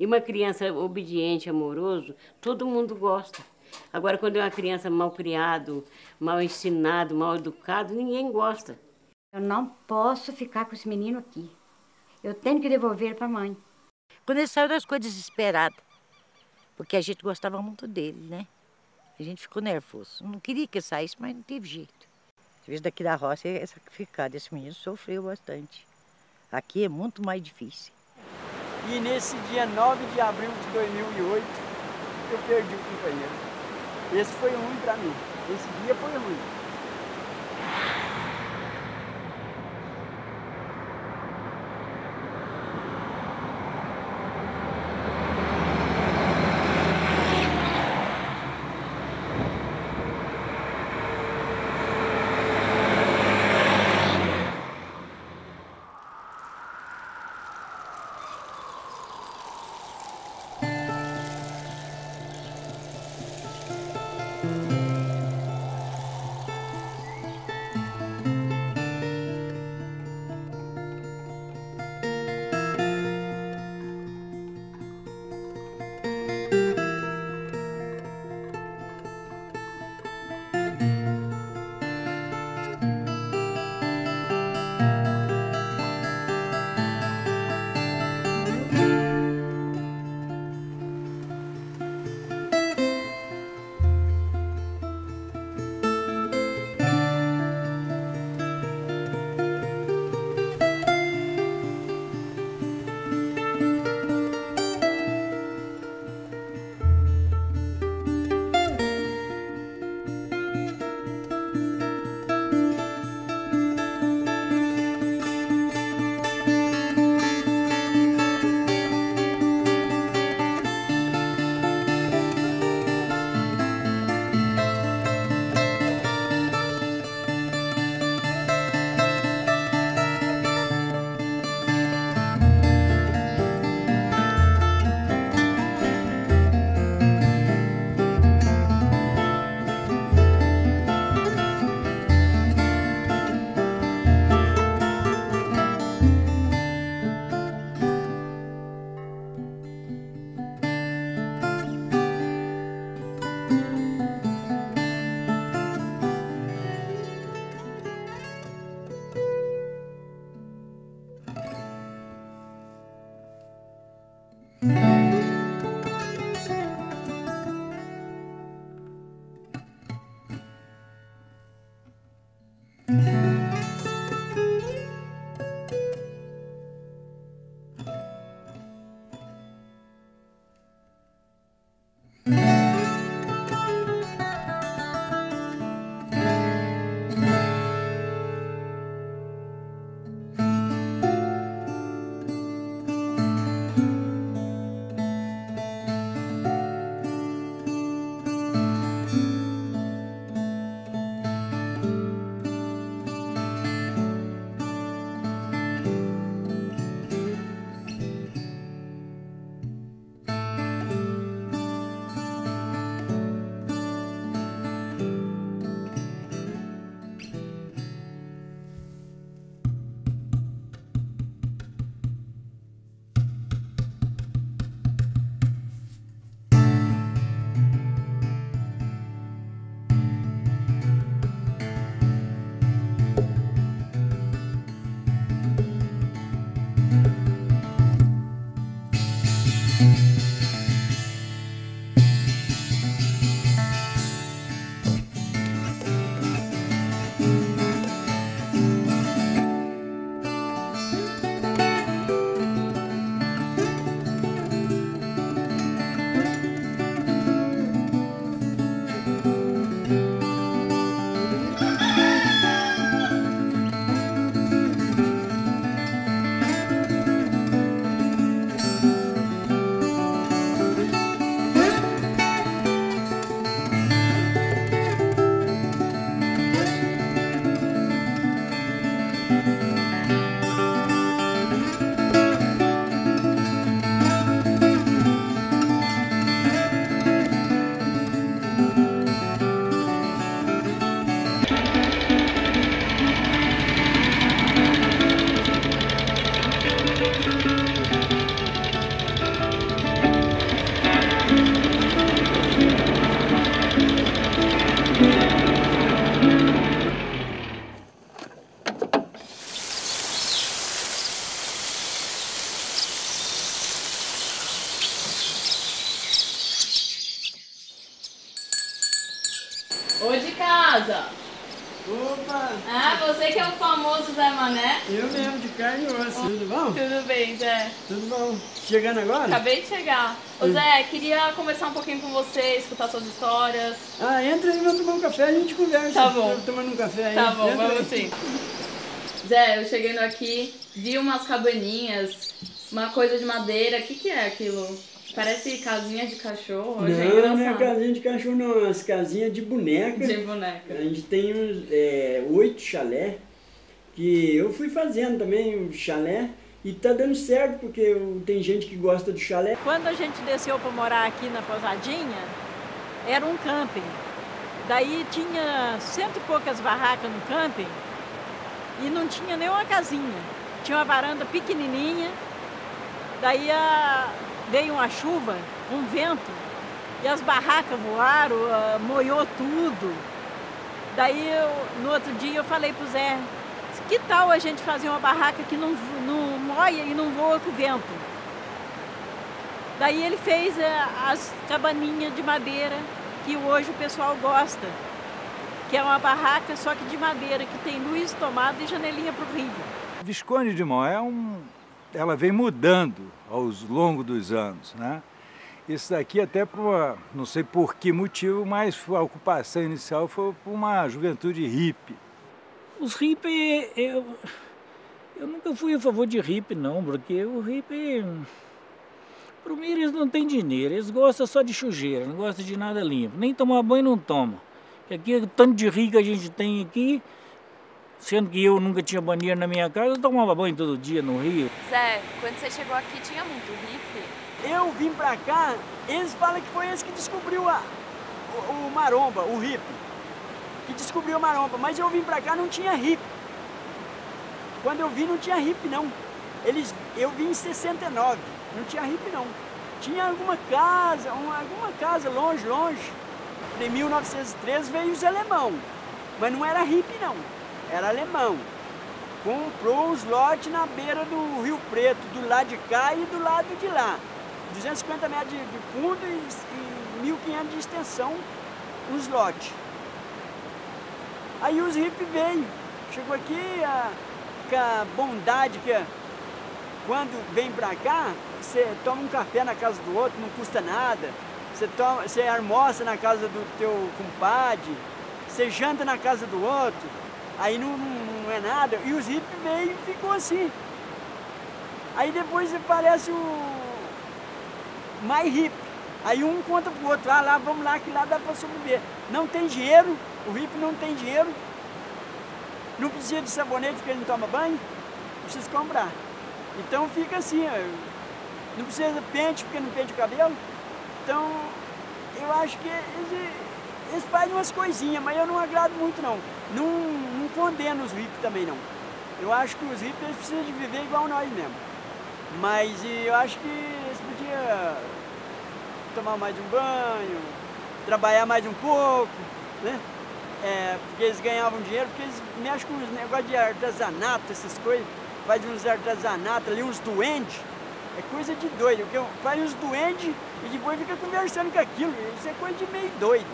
E uma criança obediente, amoroso, todo mundo gosta. Agora, quando é uma criança mal criado, mal ensinado, mal educado, ninguém gosta. Eu não posso ficar com esse menino aqui. Eu tenho que devolver ele para a mãe. Quando ele saiu das coisas desesperado, porque a gente gostava muito dele, né? A gente ficou nervoso. Não queria que ele saísse, mas não teve jeito. Às vezes daqui da roça é sacrificado. Esse menino sofreu bastante. Aqui é muito mais difícil. E nesse dia 9 de abril de 2008, eu perdi o companheiro. Esse foi ruim para mim. Esse dia foi ruim. Ô de casa! Opa! Ah, você que é o famoso Zé Mané? Eu mesmo, de carne e osso. Tudo bom? Tudo bem, Zé? Tudo bom. Chegando agora? Acabei de chegar. Ô Zé, queria conversar um pouquinho com você, escutar suas histórias. Ah, entra aí, vamos tomar um café, a gente conversa. Tá bom. Tô tomando um café aí. Tá bom, Entra vamos aí. sim. Zé, eu chegando aqui, vi umas cabaninhas, uma coisa de madeira. O que é aquilo? Parece casinha de cachorro. Achei Não, não é engraçado. casinha de cachorro, não. As casinhas de boneca. De boneca. A gente tem uns 8 chalé, que eu fui fazendo também um chalé. E tá dando certo, porque tem gente que gosta do chalé. Quando a gente desceu para morar aqui na Pousadinha, era um camping. Daí tinha 100 e poucas barracas no camping e não tinha nenhuma casinha. Tinha uma varanda pequenininha, daí veio uma chuva, um vento, e as barracas voaram, molhou tudo. Daí, no outro dia, eu falei pro Zé, que tal a gente fazer uma barraca que não molha e não voa com o vento? Daí ele fez as cabaninhas de madeira, que hoje o pessoal gosta, que é uma barraca só que de madeira, que tem luz, tomada e janelinha para o rio. Visconde de Mauá ela vem mudando ao longo dos anos, né? Isso daqui até por não sei por que motivo, mas a ocupação inicial foi por uma juventude hippie. Os hippies, eu nunca fui a favor de hippie não, porque o hippie, para mim eles não têm dinheiro, eles gostam só de sujeira, não gostam de nada limpo, nem tomar banho não toma. Aqui, o tanto de rio que a gente tem aqui, sendo que eu nunca tinha banheiro na minha casa, eu tomava banho todo dia no rio. Zé, quando você chegou aqui tinha muito hippie? Eu vim pra cá, eles falam que foi esse que descobriu o maromba, o hippie. Que descobriu a maromba, mas eu vim pra cá não tinha hippie. Quando eu vim não tinha hippie não. Eu vim em 69, não tinha hippie não. Tinha alguma casa longe. Em 1913 veio os alemão, mas não era hippie não, era alemão. Comprou os lotes na beira do Rio Preto, do lado de cá e do lado de lá. 250 metros de fundo e 1.500 de extensão, os lotes. Aí os hippies veio, chegou aqui com a bondade que quando vem pra cá, você toma um café na casa do outro, não custa nada. Você almoça na casa do teu compadre, você janta na casa do outro, aí não é nada. E os hippies veio e ficou assim. Aí depois aparece o mais hippie. Aí um conta pro outro, lá, vamos lá, que lá dá pra sobreviver. Não tem dinheiro, o hippie não tem dinheiro, não precisa de sabonete porque ele não toma banho, precisa comprar. Então fica assim, não precisa de pente porque não pente o cabelo. Então eu acho que eles fazem umas coisinhas, mas eu não agrado muito não. Não condeno os hippies também não. Eu acho que os hippies precisam de viver igual nós mesmo. Mas eu acho que eles podiam tomar mais um banho, trabalhar mais um pouco, né? Porque eles ganhavam dinheiro, porque eles mexem com os negócios de artesanato, essas coisas, fazem uns artesanatos ali, uns duendes, é coisa de doido, porque faz uns duendes e depois fica conversando com aquilo, isso é coisa de meio doido.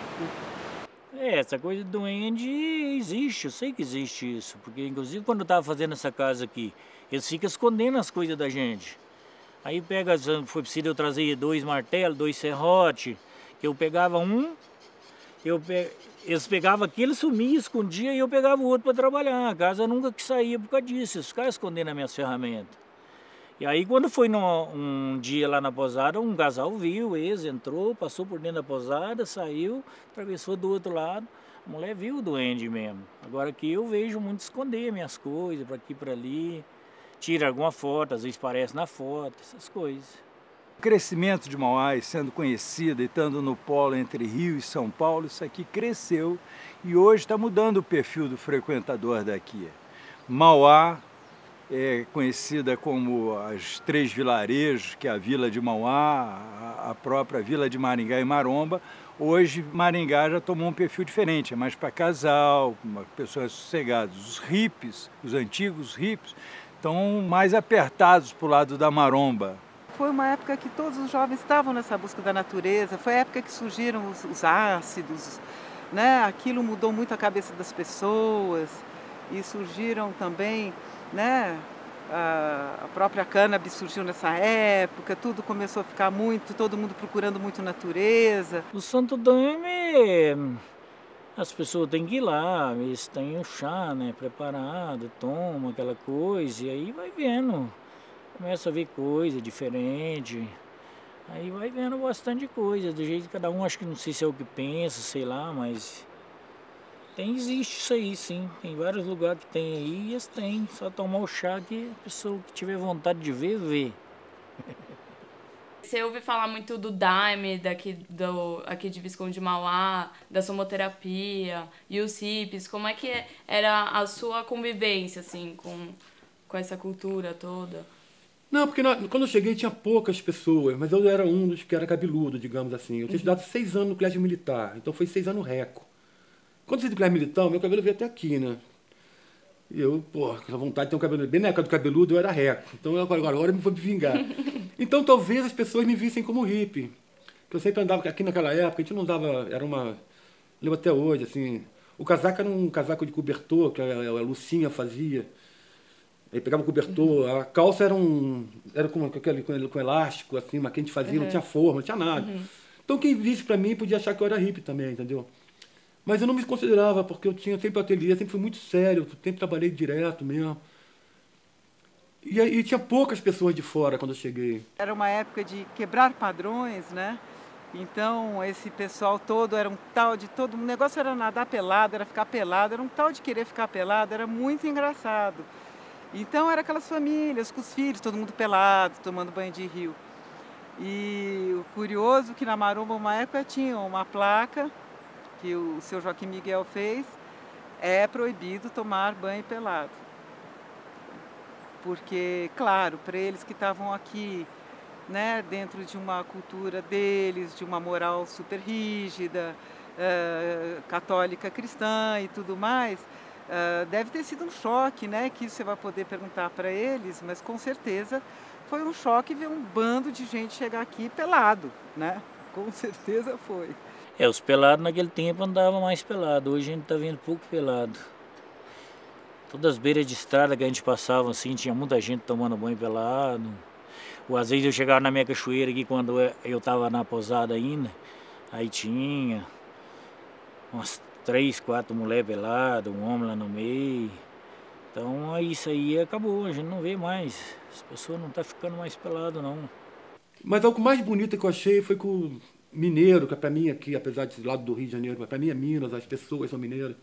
Essa coisa de duende existe, eu sei que existe isso, porque inclusive quando eu estava fazendo essa casa aqui, eles ficam escondendo as coisas da gente. Aí foi preciso eu trazer 2 martelos, 2 serrotes, que eu pegava eles pegavam aquele, sumiam, escondiam e eu pegava o outro para trabalhar. A casa nunca que saía por causa disso, eles ficavam escondendo as minhas ferramentas. E aí quando foi um dia lá na pousada, um casal viu eles, entrou, passou por dentro da pousada, saiu, atravessou do outro lado. A mulher viu o duende mesmo. Agora aqui eu vejo muito esconder minhas coisas, para aqui e para ali. Tira alguma foto, às vezes aparece na foto, essas coisas. O crescimento de Mauá, sendo conhecida e estando no polo entre Rio e São Paulo, isso aqui cresceu e hoje está mudando o perfil do frequentador daqui. Mauá é conhecida como as 3 vilarejos, que é a Vila de Mauá, a própria Vila de Maringá e Maromba. Hoje Maringá já tomou um perfil diferente, é mais para casal, pessoas sossegadas. Os hippies, os antigos hippies, estão mais apertados para o lado da Maromba. Foi uma época que todos os jovens estavam nessa busca da natureza, foi a época que surgiram os ácidos, né? Aquilo mudou muito a cabeça das pessoas e surgiram também, né? A própria cannabis surgiu nessa época, tudo começou a ficar muito, todo mundo procurando muito natureza. O Santo Daime, as pessoas têm que ir lá, eles têm o chá, né, preparado, toma aquela coisa, e aí vai vendo, começa a ver coisa diferente, aí vai vendo bastante coisa, do jeito que cada um, acho que não sei se é o que pensa, sei lá, mas existe isso aí, sim. Tem vários lugares que tem aí e eles têm. Só tomar o chá que a pessoa que tiver vontade de ver, vê. Você ouve falar muito do Daime, aqui de Visconde de Mauá, da somoterapia e os hippies. Como é que era a sua convivência, assim, com essa cultura toda? Não, porque quando eu cheguei tinha poucas pessoas, mas eu era um dos que era cabeludo, digamos assim. Eu tinha estudado 6 anos no colégio militar, então foi 6 anos reco. Quando eu saí do colégio militar, meu cabelo veio até aqui, né? E eu, pô, com a vontade de ter um cabelo... Bem na época do cabeludo, eu era reco. Então agora eu vou me vingar. Então talvez as pessoas me vissem como hippie. Que eu sempre andava... Aqui naquela época, a gente não usava... Era uma... Lembro até hoje, assim... O casaco era um casaco de cobertor, que a Lucinha fazia. Aí pegava o cobertor. A calça era com elástico, assim, mas que a gente fazia, não tinha forma, não tinha nada. Então quem visse pra mim podia achar que eu era hippie também, entendeu? Mas eu não me considerava, porque eu tinha sempre ateliê, sempre fui muito sério, sempre trabalhei direto mesmo. E tinha poucas pessoas de fora quando eu cheguei. Era uma época de quebrar padrões, né? Então, esse pessoal todo era um tal de... O negócio era nadar pelado, era ficar pelado, era um tal de querer ficar pelado, era muito engraçado. Então, era aquelas famílias com os filhos, todo mundo pelado, tomando banho de rio. E o curioso é que na Maromba, uma época, tinha uma placa que o seu Joaquim Miguel fez, é proibido tomar banho pelado. Porque, claro, para eles que estavam aqui, né, dentro de uma cultura deles, de uma moral super rígida, católica cristã e tudo mais, deve ter sido um choque, né, que você vai poder perguntar para eles, mas com certeza foi um choque ver um bando de gente chegar aqui pelado, né? Com certeza foi. Os pelados naquele tempo andavam mais pelados, hoje a gente tá vendo pouco pelado. Todas as beiras de estrada que a gente passava assim, tinha muita gente tomando banho pelado. Ou às vezes eu chegava na minha cachoeira aqui quando eu tava na pousada ainda, aí tinha umas 3, 4 mulheres peladas, um homem lá no meio. Então isso aí acabou, a gente não vê mais. As pessoas não estão ficando mais peladas não. Mas algo mais bonito que eu achei foi que o mineiro, que é para mim aqui, apesar de ser lado do Rio de Janeiro, mas para mim é Minas, as pessoas são mineiras,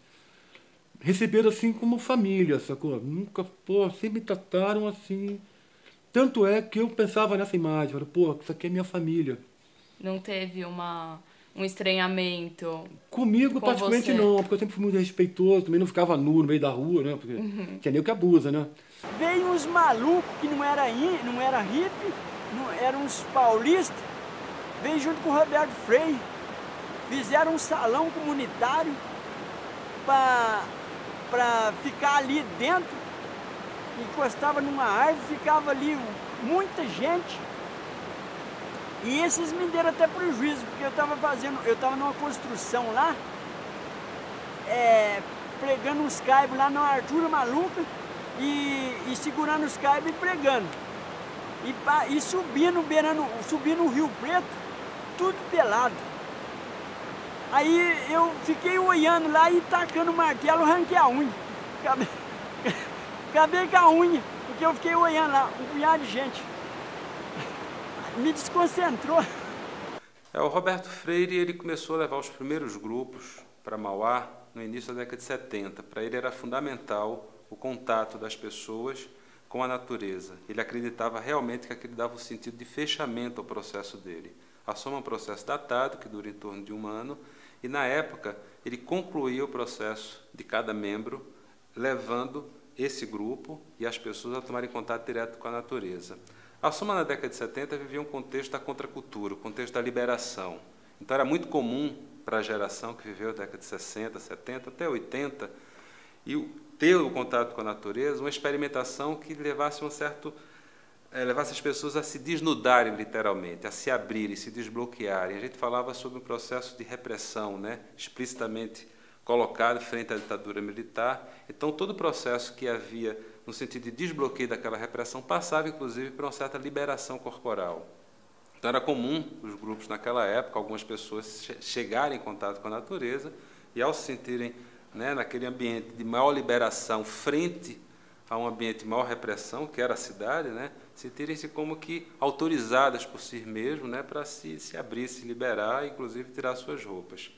receberam assim como família, sacou? Nunca, pô, sempre me trataram assim. Tanto é que eu pensava nessa imagem, falei, pô, isso aqui é minha família. Não teve um estranhamento? Comigo, praticamente não, porque eu sempre fui muito respeitoso, também não ficava nu no meio da rua, né? Porque tinha nem o que abusa, né? Veio uns malucos que não era hippie, eram uns paulistas, veio junto com o Roberto Freire, fizeram um salão comunitário para ficar ali dentro, encostava numa árvore, ficava ali muita gente. E esses me deram até prejuízo, porque eu estava numa construção lá, pregando uns caibos lá na altura maluca e segurando os caibos e pregando. E subindo o Rio Preto, tudo pelado. Aí eu fiquei olhando lá e tacando o martelo, arranquei a unha. Acabei com a unha, porque eu fiquei olhando lá, um punhado de gente. Me desconcentrou. O Roberto Freire, ele começou a levar os primeiros grupos para Mauá no início da década de 70. Para ele era fundamental o contato das pessoas com a natureza. Ele acreditava realmente que aquilo dava um sentido de fechamento ao processo dele. A soma é um processo datado, que dura em torno de 1 ano, e na época ele concluía o processo de cada membro, levando esse grupo e as pessoas a tomarem contato direto com a natureza. A Soma, na década de 70, vivia um contexto da contracultura, o contexto da liberação. Então era muito comum para a geração que viveu a década de 60, 70, até 80, e ter o contato com a natureza, uma experimentação que levasse a um certo levasse as pessoas a se desnudarem literalmente, a se abrirem, se desbloquearem. A gente falava sobre um processo de repressão, né, explicitamente colocado frente à ditadura militar. Então, todo o processo que havia no sentido de desbloqueio daquela repressão passava, inclusive, por uma certa liberação corporal. Então, era comum os grupos naquela época, algumas pessoas chegarem em contato com a natureza e, ao se sentirem, né, naquele ambiente de maior liberação frente a um ambiente de maior repressão, que era a cidade, né, sentirem-se como que autorizadas por si mesmos, né, para se abrir, se liberar, inclusive tirar suas roupas.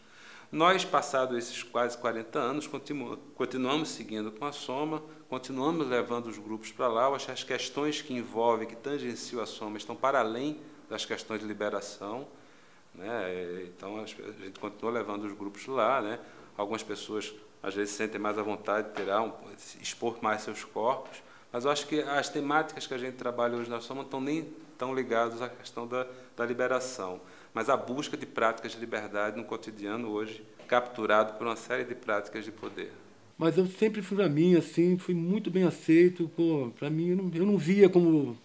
Nós, passados esses quase 40 anos, continuamos seguindo com a Soma, continuamos levando os grupos para lá. As questões que envolvem, que tangenciam a Soma, estão para além das questões de liberação, né? Então, a gente continua levando os grupos lá, né? Algumas pessoas, às vezes, sentem mais à vontade de expor mais seus corpos, mas eu acho que as temáticas que a gente trabalha hoje na Soma não estão nem tão ligadas à questão da liberação, mas a busca de práticas de liberdade no cotidiano hoje, capturado por uma série de práticas de poder. Mas eu sempre fui para mim, assim, fui muito bem aceito. Para mim, eu não via como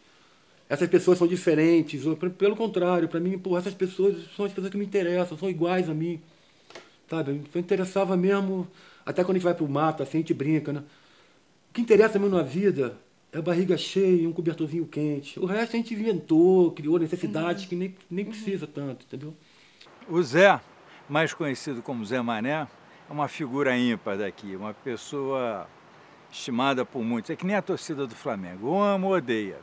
essas pessoas são diferentes, ou, pelo contrário, para mim, essas pessoas são as pessoas que me interessam, são iguais a mim, sabe? Eu interessava mesmo, até quando a gente vai para o mato, assim, a gente brinca, né? O que interessa mesmo na vida é a barriga cheia e um cobertorzinho quente. O resto a gente inventou, criou necessidades que nem precisa tanto, entendeu? O Zé, mais conhecido como Zé Mané, é uma figura ímpar daqui, uma pessoa estimada por muitos. É que nem a torcida do Flamengo, ou ama ou odeia.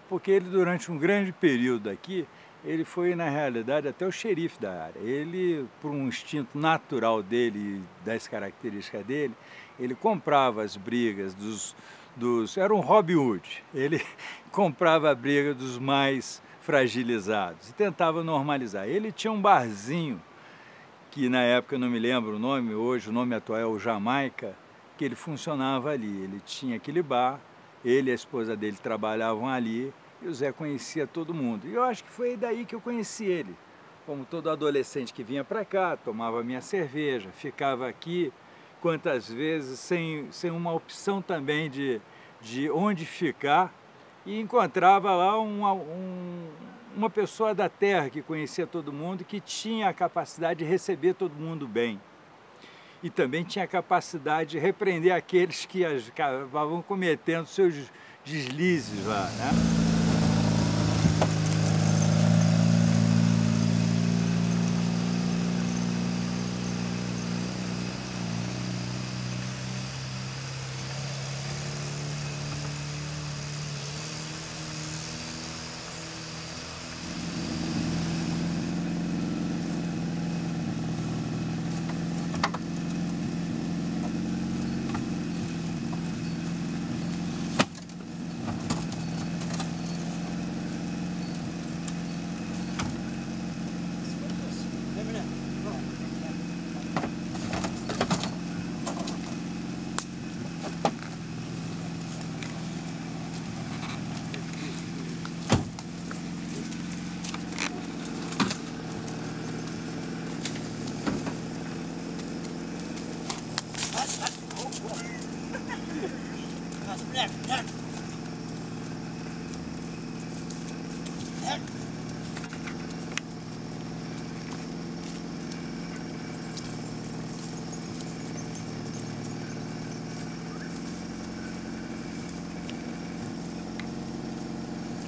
Porque ele, durante um grande período aqui, ele foi, na realidade, até o xerife da área. Ele, por um instinto natural dele, das características dele, ele comprava as brigas era um Robin Hood. Ele comprava a briga dos mais fragilizados e tentava normalizar. Ele tinha um barzinho, que na época eu não me lembro o nome, hoje o nome atual é o Jamaica, que ele funcionava ali. Ele tinha aquele bar, ele e a esposa dele trabalhavam ali e o Zé conhecia todo mundo. E eu acho que foi daí que eu conheci ele. Como todo adolescente que vinha para cá, tomava minha cerveja, ficava aqui, quantas vezes sem uma opção também de onde ficar, e encontrava lá uma pessoa da terra que conhecia todo mundo, que tinha a capacidade de receber todo mundo bem. E também tinha a capacidade de repreender aqueles que acabavam cometendo seus deslizes lá, né?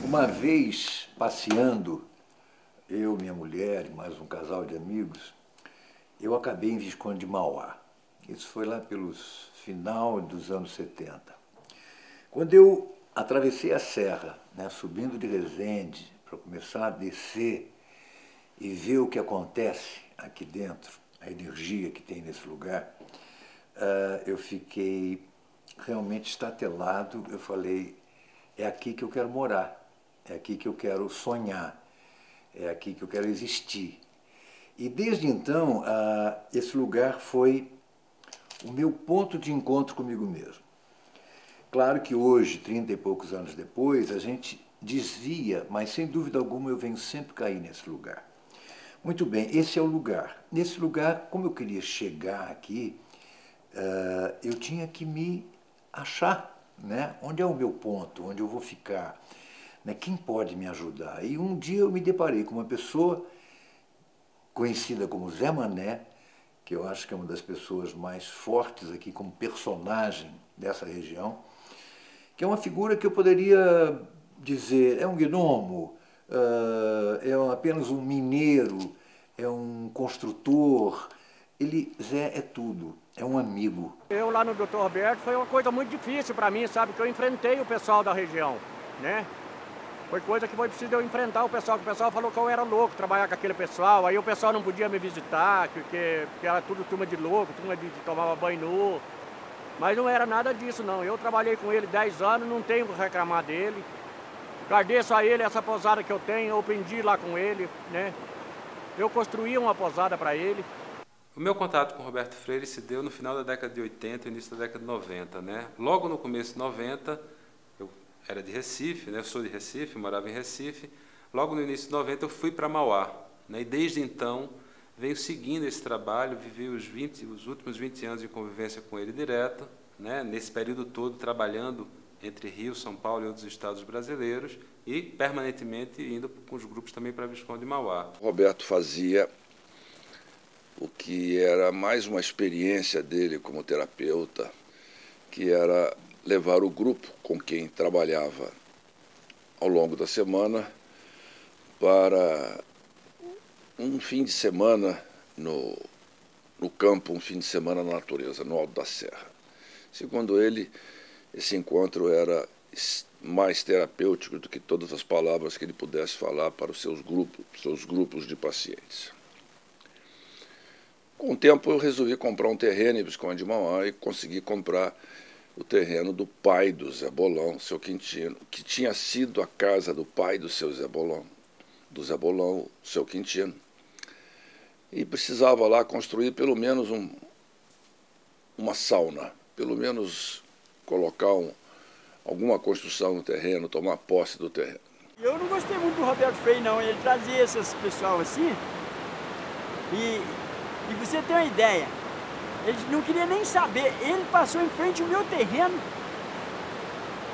Uma vez, passeando, eu, minha mulher e mais um casal de amigos, eu acabei em Visconde de Mauá. Isso foi lá pelos final dos anos 70. Quando eu atravessei a serra, né, subindo de Resende, para começar a descer e ver o que acontece aqui dentro, a energia que tem nesse lugar, eu fiquei realmente estatelado. Eu falei, é aqui que eu quero morar. É aqui que eu quero sonhar, é aqui que eu quero existir. E desde então, esse lugar foi o meu ponto de encontro comigo mesmo. Claro que hoje, 30 e poucos anos depois, a gente desvia, mas sem dúvida alguma eu venho sempre cair nesse lugar. Muito bem, esse é o lugar. Nesse lugar, como eu queria chegar aqui, eu tinha que me achar, né? Onde é o meu ponto, onde eu vou ficar. né? Quem pode me ajudar? E um dia eu me deparei com uma pessoa conhecida como Zé Mané, que eu acho que é uma das pessoas mais fortes aqui como personagem dessa região, que é uma figura que eu poderia dizer, é um gnomo, é apenas um mineiro, é um construtor. Zé é tudo, é um amigo. Eu lá no Dr. Roberto foi uma coisa muito difícil para mim, sabe? Que eu enfrentei o pessoal da região, né? Foi coisa que foi preciso eu enfrentar o pessoal, que o pessoal falou que eu era louco trabalhar com aquele pessoal, aí o pessoal não podia me visitar, porque era tudo turma de louco, turma de tomava banho nu. Mas não era nada disso não, eu trabalhei com ele 10 anos, não tenho que reclamar dele. Agradeço a ele essa posada que eu tenho, eu aprendi lá com ele, né? Eu construí uma posada para ele. O meu contato com o Roberto Freire se deu no final da década de 80 e início da década de 90, né? Logo no começo de 90, eu era de Recife, né? Eu sou de Recife, morava em Recife. Logo no início de 90 eu fui para Mauá, né? E desde então venho seguindo esse trabalho, vivi os últimos 20 anos de convivência com ele direto, né? Nesse período todo trabalhando entre Rio, São Paulo e outros estados brasileiros e permanentemente indo com os grupos também para Visconde de Mauá. O Roberto fazia o que era mais uma experiência dele como terapeuta, que era levar o grupo com quem trabalhava ao longo da semana para um fim de semana no campo, um fim de semana na natureza, no Alto da Serra. Segundo ele, esse encontro era mais terapêutico do que todas as palavras que ele pudesse falar para os seus grupos de pacientes. Com o tempo, eu resolvi comprar um terreno em Visconde de Mauá e consegui comprar o terreno do pai do Zé Bolão, seu Quintino, que tinha sido a casa do pai do seu Zé Bolão, seu Quintino. E precisava lá construir pelo menos uma sauna, pelo menos colocar alguma construção no terreno, tomar posse do terreno. Eu não gostei muito do Roberto Freire, não. Ele trazia esses pessoal assim e você tem uma ideia, ele não queria nem saber, ele passou em frente ao meu terreno,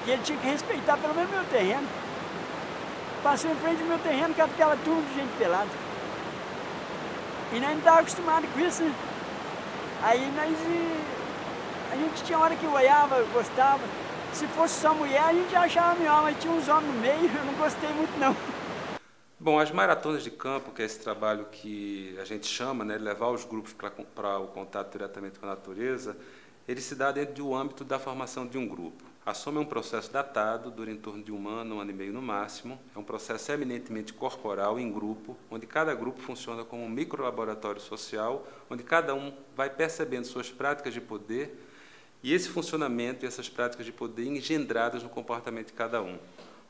que ele tinha que respeitar pelo menos meu terreno. Passou em frente ao meu terreno com aquela turma de gente pelada. E nós não estávamos acostumados com isso, né? Aí a gente tinha hora que olhava, gostava. Se fosse só mulher, a gente achava melhor, mas tinha uns homens no meio, eu não gostei muito não. Bom, as maratonas de campo, que é esse trabalho que a gente chama, né, de levar os grupos para o contato diretamente com a natureza, ele se dá dentro do âmbito da formação de um grupo. A soma é um processo datado, dura em torno de um ano e meio no máximo. É um processo eminentemente corporal, em grupo, onde cada grupo funciona como um microlaboratório social, onde cada um vai percebendo suas práticas de poder e esse funcionamento e essas práticas de poder engendradas no comportamento de cada um.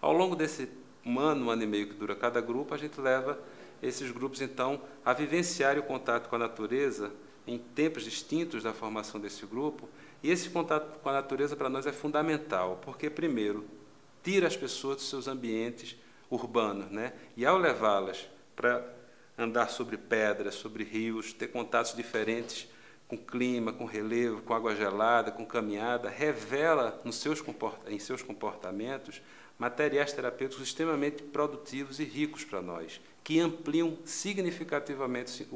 Ao longo desse um ano e meio que dura cada grupo, a gente leva esses grupos, então, a vivenciar o contato com a natureza em tempos distintos da formação desse grupo. E esse contato com a natureza, para nós, é fundamental, porque, primeiro, tira as pessoas dos seus ambientes urbanos, né? E, ao levá-las para andar sobre pedras, sobre rios, ter contatos diferentes com clima, com relevo, com água gelada, com caminhada, revela em seus comportamentos materiais terapêuticos extremamente produtivos e ricos para nós, que ampliam significativamente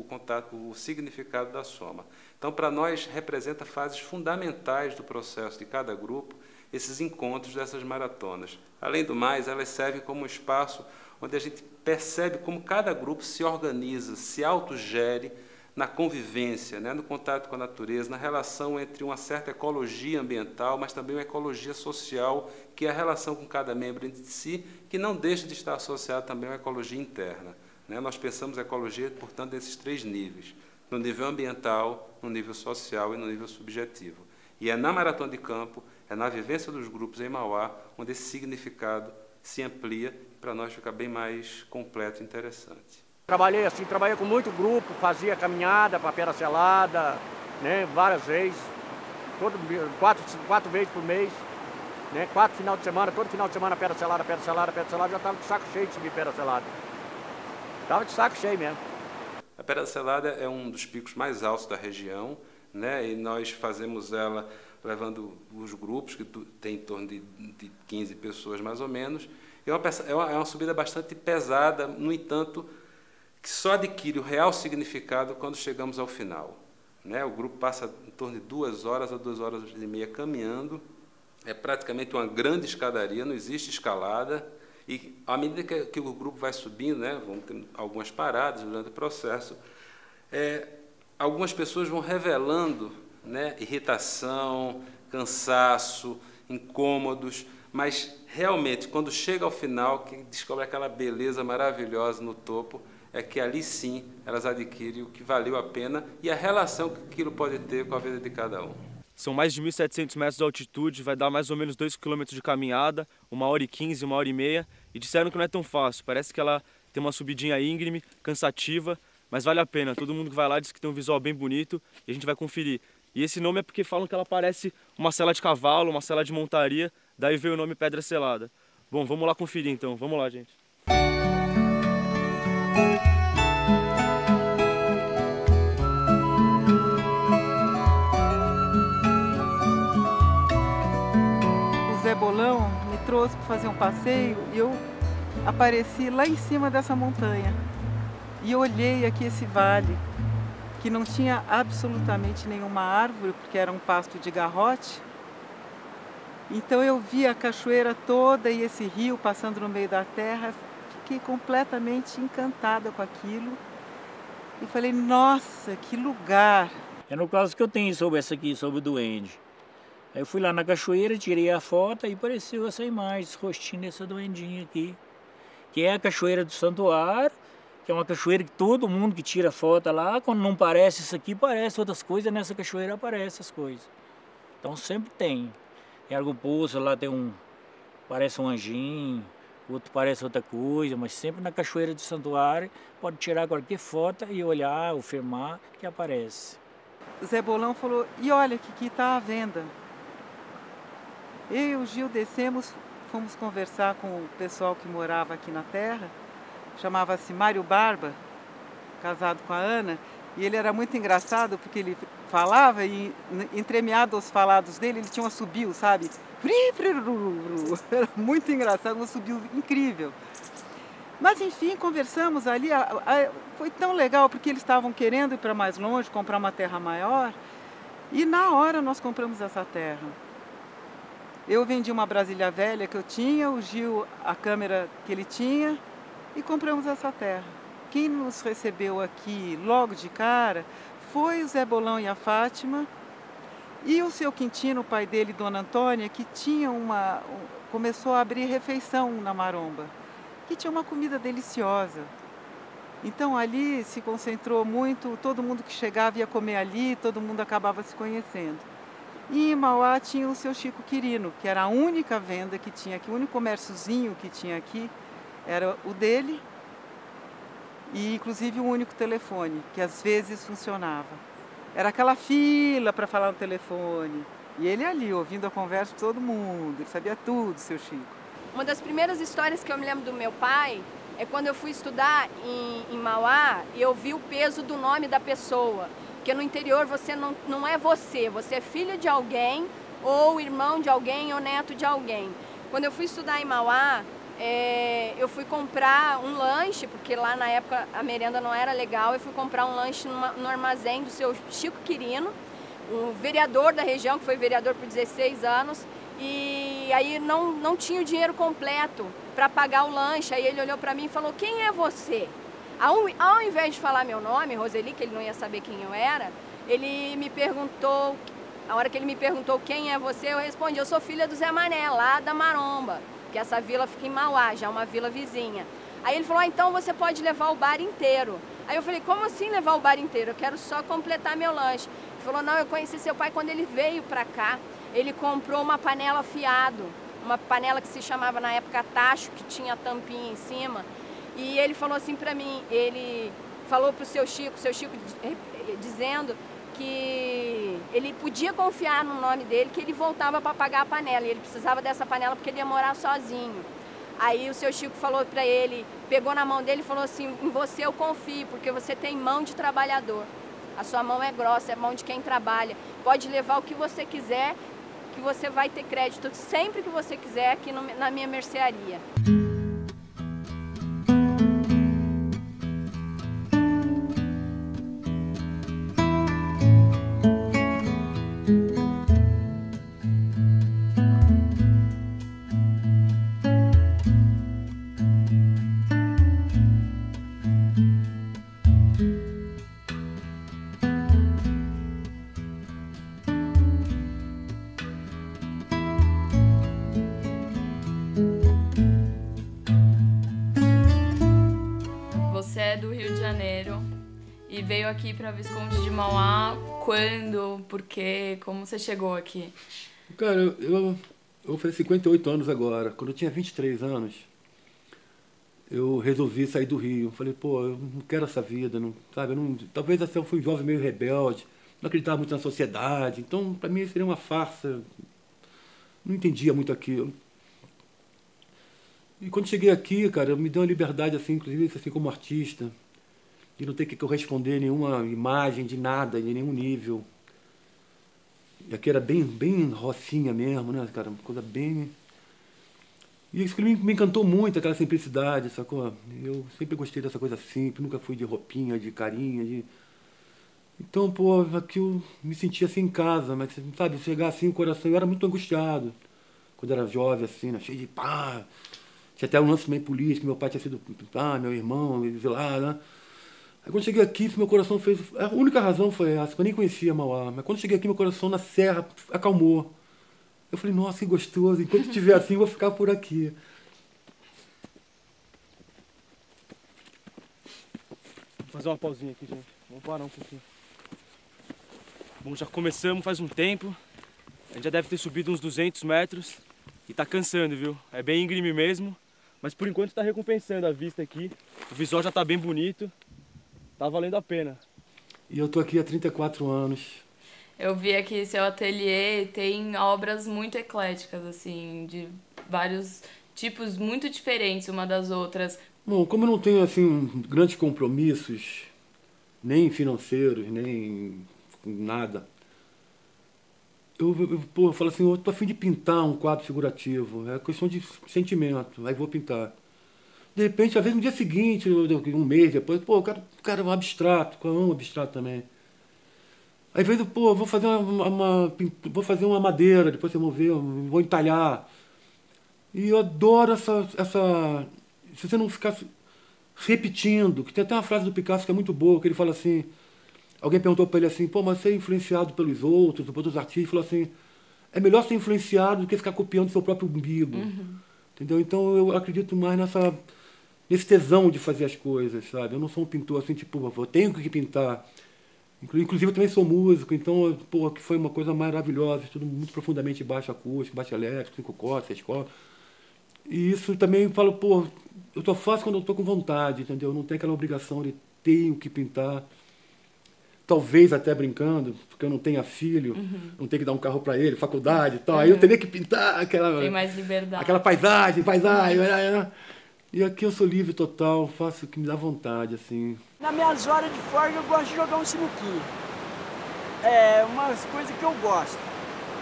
o significado da soma. Então, para nós, representa fases fundamentais do processo de cada grupo, esses encontros dessas maratonas. Além do mais, elas servem como um espaço onde a gente percebe como cada grupo se organiza, se autogere na convivência, né, no contato com a natureza, na relação entre uma certa ecologia ambiental, mas também uma ecologia social, que é a relação com cada membro entre si, que não deixa de estar associada também a uma ecologia interna, né? Nós pensamos a ecologia, portanto, nesses três níveis, no nível ambiental, no nível social e no nível subjetivo. E é na maratona de campo, é na vivência dos grupos em Mauá, onde esse significado se amplia e para nós fica bem mais completo e interessante. Trabalhei com muito grupo, fazia caminhada para Pedra Selada, né, várias vezes, quatro vezes por mês, né, 4 final de semana, todo final de semana Pedra Selada, já estava de saco cheio de subir Pedra Selada. Estava de saco cheio mesmo. A Pedra Selada é um dos picos mais altos da região, né, e nós fazemos ela levando os grupos, que tem em torno de 15 pessoas mais ou menos, É uma subida bastante pesada, no entanto, que só adquire o real significado quando chegamos ao final. Né? O grupo passa em torno de 2 horas a 2 horas e meia caminhando. É praticamente uma grande escadaria, não existe escalada. E à medida que o grupo vai subindo, né, vão ter algumas paradas durante o processo, algumas pessoas vão revelando, né, irritação, cansaço, incômodos, mas realmente, quando chega ao final, que descobre aquela beleza maravilhosa no topo, é que ali sim elas adquirem o que valeu a pena e a relação que aquilo pode ter com a vida de cada um. São mais de 1.700 metros de altitude, vai dar mais ou menos 2 km de caminhada, 1h15, 1h30, e disseram que não é tão fácil, parece que ela tem uma subidinha íngreme, cansativa, mas vale a pena. Todo mundo que vai lá diz que tem um visual bem bonito e a gente vai conferir. E esse nome é porque falam que ela parece uma sela de cavalo, uma sela de montaria, daí veio o nome Pedra Selada. Bom, vamos lá conferir então, vamos lá, gente. O Zé Bolão me trouxe para fazer um passeio e eu apareci lá em cima dessa montanha. E olhei aqui esse vale, que não tinha absolutamente nenhuma árvore, porque era um pasto de garrote. Então eu vi a cachoeira toda e esse rio passando no meio da terra, fiquei completamente encantada com aquilo. E falei, nossa, que lugar! É no caso que eu tenho sobre essa aqui, sobre o duende. Aí eu fui lá na cachoeira, tirei a foto e apareceu essa imagem, esse rostinho dessa duendinha aqui. Que é a Cachoeira do Santuário, que é uma cachoeira que todo mundo que tira foto lá, quando não parece isso aqui, parece outras coisas, nessa cachoeira aparecem as coisas. Então sempre tem. Em algum poço lá tem parece um anjinho, outro parece outra coisa, mas sempre na Cachoeira do Santuário pode tirar qualquer foto e olhar ou filmar que aparece. O Zé Bolão falou, e olha que aqui está à venda. Eu e o Gil descemos, fomos conversar com o pessoal que morava aqui na terra, chamava-se Mário Barba, casado com a Ana, e ele era muito engraçado porque ele falava e, entremeado aos falados dele, ele tinha um assobio, sabe? Era muito engraçado, um assobio incrível. Mas enfim, conversamos ali, foi tão legal porque eles estavam querendo ir para mais longe, comprar uma terra maior, e na hora nós compramos essa terra. Eu vendi uma Brasília velha que eu tinha, o Gil a câmera que ele tinha, e compramos essa terra. Quem nos recebeu aqui logo de cara foi o Zé Bolão e a Fátima e o seu Quintino, o pai dele, Dona Antônia, que tinha começou a abrir refeição na Maromba, que tinha uma comida deliciosa. Então ali se concentrou muito, todo mundo que chegava ia comer ali, todo mundo acabava se conhecendo. E em Mauá tinha o seu Chico Quirino, que era a única venda que tinha aqui, o único comérciozinho que tinha aqui, era o dele e inclusive o único telefone, que às vezes funcionava. Era aquela fila para falar no telefone. E ele ali, ouvindo a conversa de todo mundo, ele sabia tudo, seu Chico. Uma das primeiras histórias que eu me lembro do meu pai é quando eu fui estudar em Mauá e eu vi o peso do nome da pessoa. Porque no interior você não é você é filho de alguém, ou irmão de alguém, ou neto de alguém. Quando eu fui estudar em Mauá, eu fui comprar um lanche, porque lá na época a merenda não era legal, eu fui comprar um lanche no armazém do seu Chico Quirino, um vereador da região, que foi vereador por 16 anos, e aí não tinha o dinheiro completo para pagar o lanche. Aí ele olhou para mim e falou, quem é você? Ao invés de falar meu nome, Roseli, que ele não ia saber quem eu era, ele me perguntou, a hora que ele me perguntou quem é você, eu respondi, eu sou filha do Zé Mané, lá da Maromba, que essa vila fica em Mauá, já é uma vila vizinha. Aí ele falou, então você pode levar o bar inteiro. Aí eu falei, como assim levar o bar inteiro? Eu quero só completar meu lanche. Ele falou, não, eu conheci seu pai quando ele veio pra cá, ele comprou uma panela fiado, uma panela que se chamava na época tacho, que tinha tampinha em cima. E ele falou assim pra mim, ele falou pro seu Chico dizendo que ele podia confiar no nome dele, que ele voltava para pagar a panela, e ele precisava dessa panela porque ele ia morar sozinho. Aí o seu Chico falou para ele, pegou na mão dele e falou assim, em você eu confio, porque você tem mão de trabalhador. A sua mão é grossa, é mão de quem trabalha. Pode levar o que você quiser, que você vai ter crédito sempre que você quiser aqui na minha mercearia. Janeiro e veio aqui para Visconde de Mauá. Quando? Por quê? Como você chegou aqui? Cara, eu vou fazer 58 anos agora. Quando eu tinha 23 anos, eu resolvi sair do Rio. Falei, pô, eu não quero essa vida, não, sabe? Eu não, talvez assim, eu fui um jovem meio rebelde, não acreditava muito na sociedade. Então, para mim, seria uma farsa. Não entendia muito aquilo. E quando cheguei aqui, cara, me deu uma liberdade, assim, inclusive assim, como artista, de não ter que corresponder a nenhuma imagem de nada, de nenhum nível. E aqui era bem rocinha mesmo, né, cara? Uma coisa bem... E isso que me encantou muito, aquela simplicidade, sacou? Eu sempre gostei dessa coisa simples, nunca fui de roupinha, de carinha, de... Então, pô, aqui eu me sentia assim em casa, mas, sabe, chegar assim o coração, eu era muito angustiado. Quando era jovem, assim, né, cheio de pá... Tinha até um lance meio político, meu pai tinha sido, meu irmão, exilado, né? Aí quando cheguei aqui, meu coração fez... A única razão foi essa, que eu nem conhecia Mauá, mas quando cheguei aqui, meu coração na serra acalmou. Eu falei, nossa, que gostoso, enquanto estiver assim, eu vou ficar por aqui. Vou fazer uma pausinha aqui, gente. Vamos parar um pouquinho. Bom, já começamos faz um tempo. A gente já deve ter subido uns 200 metros. E tá cansando, viu? É bem íngreme mesmo. Mas por enquanto tá recompensando a vista aqui. O visual já tá bem bonito. Tá valendo a pena. E eu tô aqui há 34 anos. Eu vi aqui seu ateliê, tem obras muito ecléticas, assim, de vários tipos muito diferentes uma das outras. Bom, como eu não tenho, assim, grandes compromissos, nem financeiros, nem nada, eu falo assim, eu tô a fim de pintar um quadro figurativo, é questão de sentimento, aí vou pintar. De repente, às vezes no dia seguinte, um mês depois, pô, eu quero um abstrato, eu amo abstrato também. Às vezes, pô, vou fazer uma madeira, depois eu vou ver, vou entalhar. E eu adoro essa... Se você não ficar repetindo, que tem até uma frase do Picasso que é muito boa, que ele fala assim... Alguém perguntou para ele assim, pô, mas você é influenciado pelos outros, por outros artistas? Ele falou assim, é melhor ser influenciado do que ficar copiando seu próprio umbigo. Entendeu? Então eu acredito mais nesse tesão de fazer as coisas, sabe? Eu não sou um pintor assim, tipo, eu tenho que pintar. Inclusive eu também sou músico, então, pô, que foi uma coisa maravilhosa, estudo muito profundamente baixo acústico, baixo elétrico, 5 cordas, 6 cordas. E isso também eu falo, pô, eu só faço quando eu tô com vontade, entendeu? Eu não tenho aquela obrigação de tenho que pintar. Talvez até brincando, porque eu não tenho filho, não tenho que dar um carro para ele, faculdade e tal. Aí eu teria que pintar aquela... Tem mais liberdade. Aquela paisagem. E aqui eu sou livre total, faço o que me dá vontade, assim. Nas minhas horas de folga eu gosto de jogar um sinuquinho. É umas coisas que eu gosto.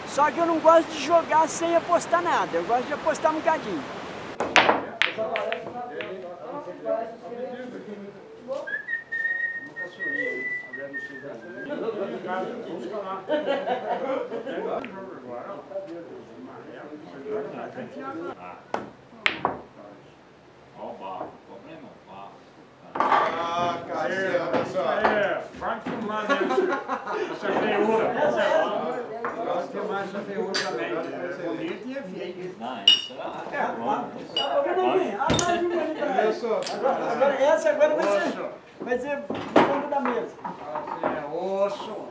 Só que eu não gosto de jogar sem apostar nada, eu gosto de apostar um bocadinho. Ah, cara, olha só. Vai filmar essa feiura. Vai filmar essa feiura também. Bonito e é feio. Não, isso é bom. Agora essa vai ser ponta da mesa. É osso.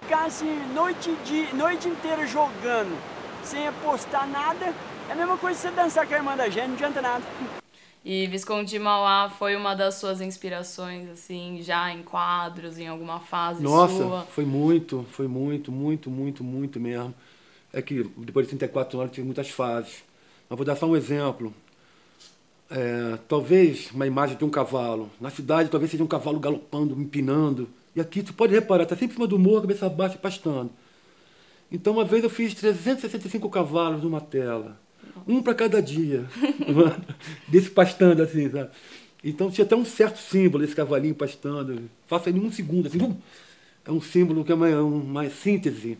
Ficar assim, noite inteira jogando, sem apostar nada, é a mesma coisa que você dançar com a irmã da gente, não adianta nada. E Visconde de Mauá foi uma das suas inspirações, assim, já em quadros, em alguma fase sua? Nossa, foi muito mesmo. É que depois de 34 anos eu tive muitas fases. Mas vou dar só um exemplo. Talvez uma imagem de um cavalo. Na cidade talvez seja um cavalo galopando, empinando. E aqui tu pode reparar, está sempre em cima do morro, cabeça baixa, pastando. Então uma vez eu fiz 365 cavalos numa tela. Um para cada dia. Desse pastando assim, sabe? Então tinha até um certo símbolo, esse cavalinho pastando. Faça ele em um segundo, assim. É um símbolo que é uma síntese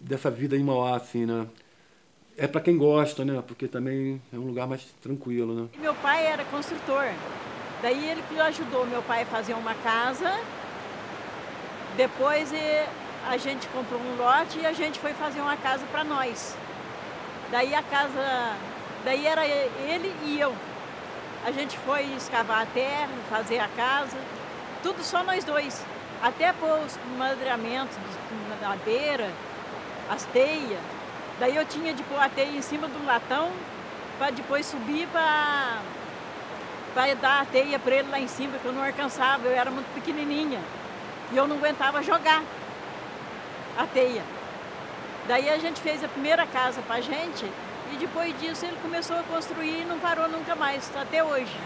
dessa vida em Mauá, assim, né? É para quem gosta, né? Porque também é um lugar mais tranquilo, né? Meu pai era construtor. Daí ele ajudou meu pai a fazer uma casa. Depois a gente comprou um lote e a gente foi fazer uma casa para nós. Daí a casa, daí era ele e eu. A gente foi escavar a terra, fazer a casa, tudo só nós dois. Até pôr os madeiramento na madeira, as teias. Daí eu tinha de pôr a teia em cima do latão para depois subir para dar a teia para ele lá em cima, que eu não alcançava, eu era muito pequenininha. E eu não aguentava jogar a teia. Daí a gente fez a primeira casa para a gente e depois disso ele começou a construir e não parou nunca mais, até hoje.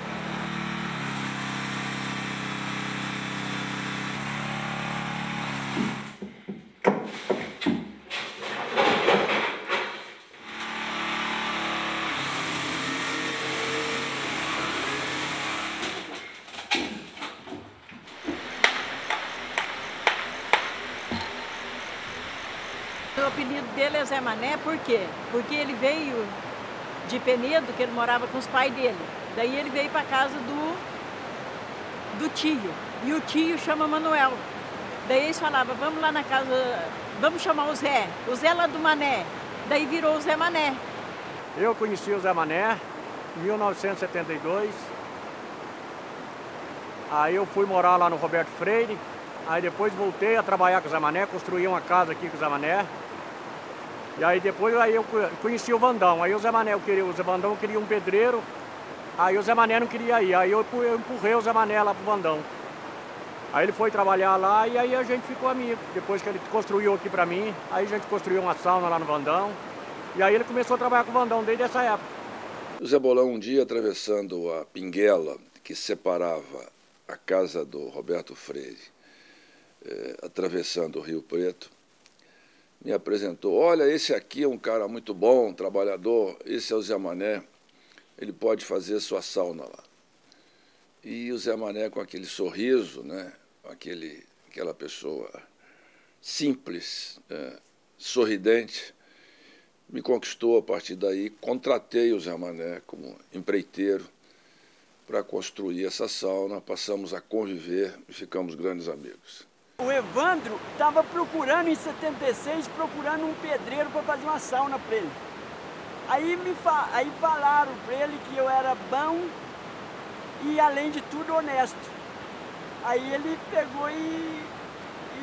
O apelido dele é Zé Mané, por quê? Porque ele veio de Penedo, que ele morava com os pais dele. Daí ele veio para casa do tio, e o tio chama Manuel. Daí eles falavam, vamos lá na casa, vamos chamar o Zé lá do Mané. Daí virou o Zé Mané. Eu conheci o Zé Mané em 1972. Aí eu fui morar lá no Roberto Freire. Aí depois voltei a trabalhar com o Zé Mané, construí uma casa aqui com o Zé Mané. E aí depois eu conheci o Vandão. Aí o Zé Vandão queria um pedreiro. Aí o Zé Mané não queria ir. Aí eu empurrei o Zé Mané lá pro Vandão. Aí ele foi trabalhar lá e aí a gente ficou amigo. Depois que ele construiu aqui pra mim, aí a gente construiu uma sauna lá no Vandão. E aí ele começou a trabalhar com o Vandão desde essa época. O Zé Bolão, um dia atravessando a pinguela que separava a casa do Roberto Freire, atravessando o Rio Preto, me apresentou, olha, esse aqui é um cara muito bom, trabalhador, esse é o Zé Mané, ele pode fazer sua sauna lá. E o Zé Mané, com aquele sorriso, né, aquela pessoa simples, sorridente, me conquistou a partir daí. Contratei o Zé Mané como empreiteiro para construir essa sauna, passamos a conviver e ficamos grandes amigos. O Evandro estava procurando, em 76, procurando um pedreiro para fazer uma sauna para ele. Aí falaram para ele que eu era bom e, além de tudo, honesto. Aí ele pegou e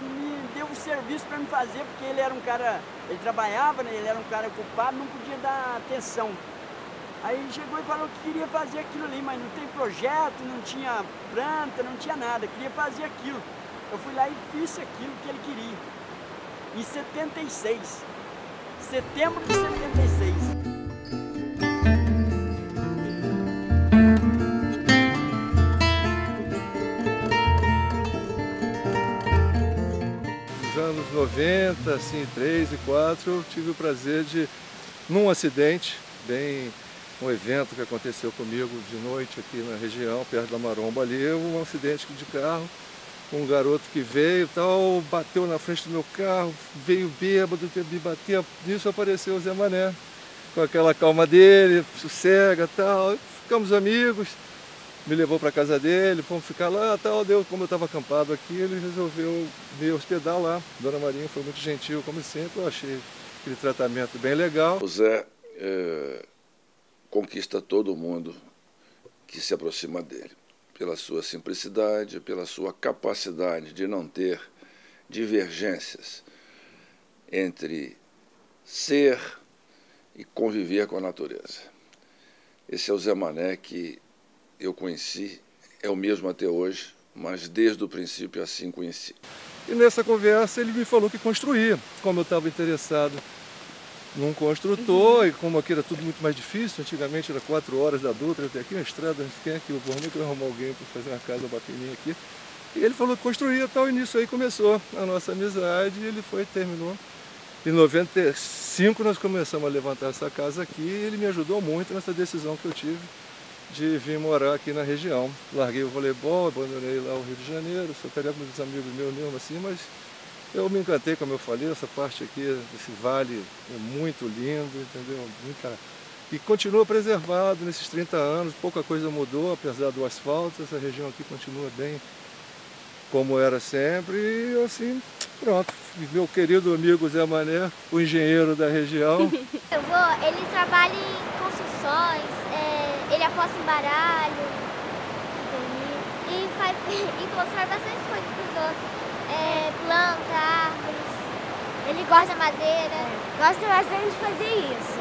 me deu um serviço para me fazer, porque ele era um cara, ele trabalhava, né? Ele era um cara ocupado, não podia dar atenção. Aí ele chegou e falou que queria fazer aquilo ali, mas não tem projeto, não tinha planta, não tinha nada, queria fazer aquilo. Eu fui lá e fiz aquilo que ele queria. Em 76. Setembro de 76. Nos anos 90, assim, 3 e 4, eu tive o prazer de, num acidente, um evento que aconteceu comigo de noite aqui na região, perto da Maromba ali, um acidente de carro. Um garoto que veio, tal, bateu na frente do meu carro, veio bêbado, me bater, nisso apareceu o Zé Mané, com aquela calma dele, sossega, tal, ficamos amigos, me levou para casa dele, fomos ficar lá, tal, como eu estava acampado aqui, ele resolveu me hospedar lá. Dona Marinha foi muito gentil, como sempre, eu achei aquele tratamento bem legal. O Zé conquista todo mundo que se aproxima dele, pela sua simplicidade, pela sua capacidade de não ter divergências entre ser e conviver com a natureza. Esse é o Zé Mané que eu conheci, é o mesmo até hoje, mas desde o princípio assim conheci. E nessa conversa ele me falou que construía, como eu estava interessado num construtor, e como aqui era tudo muito mais difícil, antigamente era 4 horas da Dutra até aqui, uma estrada, quem é que eu vou muito arrumar alguém para fazer uma casa bacaninha aqui. E ele falou que construía tal, e nisso aí começou a nossa amizade, e ele terminou. Em 95 nós começamos a levantar essa casa aqui, e ele me ajudou muito nessa decisão que eu tive de vir morar aqui na região. Larguei o voleibol, abandonei lá o Rio de Janeiro, só teria muitos amigos meus mesmo assim, mas eu me encantei, como eu falei, essa parte aqui, esse vale é muito lindo, entendeu? E continua preservado nesses 30 anos, pouca coisa mudou, apesar do asfalto, essa região aqui continua bem como era sempre, e assim, pronto. Meu querido amigo Zé Mané, o engenheiro da região. Eu vou, ele trabalha em construções, ele é aposta em baralho, e constrói bastante coisas para os outros. Planta, árvores. Ele gosta de madeira. Gosta bastante de fazer isso.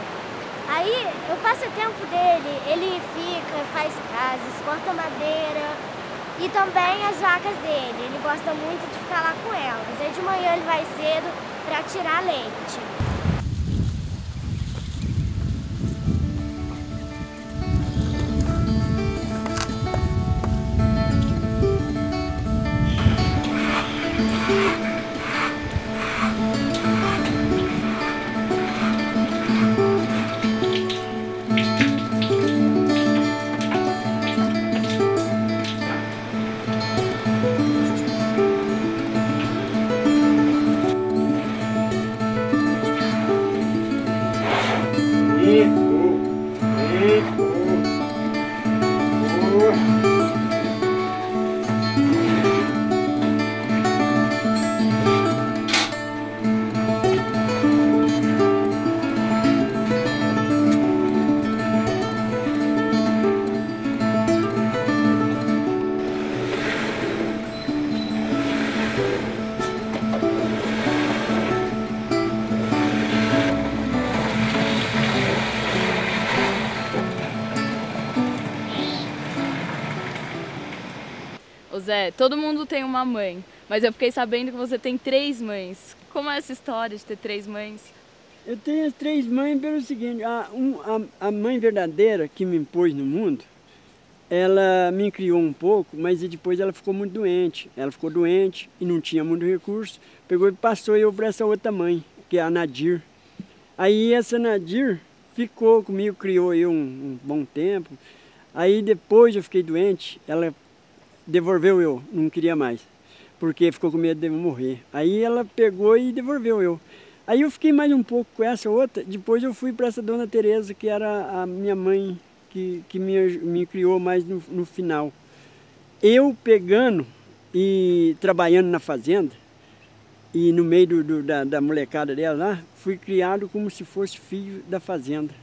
Aí, o passatempo dele, ele fica, faz casas, corta madeira e também as vacas dele. Ele gosta muito de ficar lá com elas. Aí de manhã ele vai cedo para tirar leite. Zé, todo mundo tem uma mãe, mas eu fiquei sabendo que você tem 3 mães. Como é essa história de ter 3 mães? Eu tenho as 3 mães pelo seguinte, a mãe verdadeira que me pôs no mundo, ela me criou um pouco, mas depois ela ficou muito doente. Ela ficou doente e não tinha muito recurso, pegou e passou eu para essa outra mãe, que é a Nadir. Aí essa Nadir ficou comigo, criou eu um bom tempo. Aí depois eu fiquei doente, ela devolveu eu, não queria mais, porque ficou com medo de eu morrer. Aí ela pegou e devolveu eu. Aí eu fiquei mais um pouco com essa outra, depois eu fui para essa Dona Teresa, que era a minha mãe, que me criou mais no final. Eu pegando e trabalhando na fazenda, e no meio da molecada dela lá, fui criado como se fosse filho da fazenda.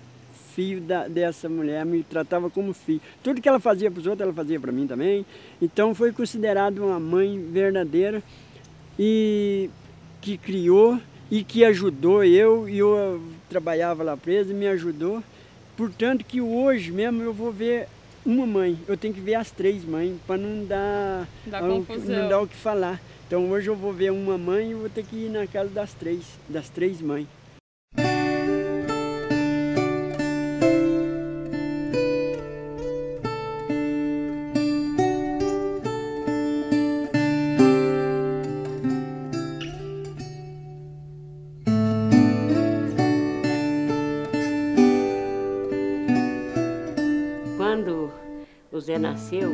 Filho dessa mulher, me tratava como filho. Tudo que ela fazia para os outros, ela fazia para mim também. Então foi considerado uma mãe verdadeira e que criou e que ajudou eu. E eu trabalhava lá presa e me ajudou. Portanto que hoje mesmo eu vou ver uma mãe. Eu tenho que ver as 3 mães para não dar o que falar. Então hoje eu vou ver uma mãe e vou ter que ir na casa das 3 mães. Quando o Zé nasceu,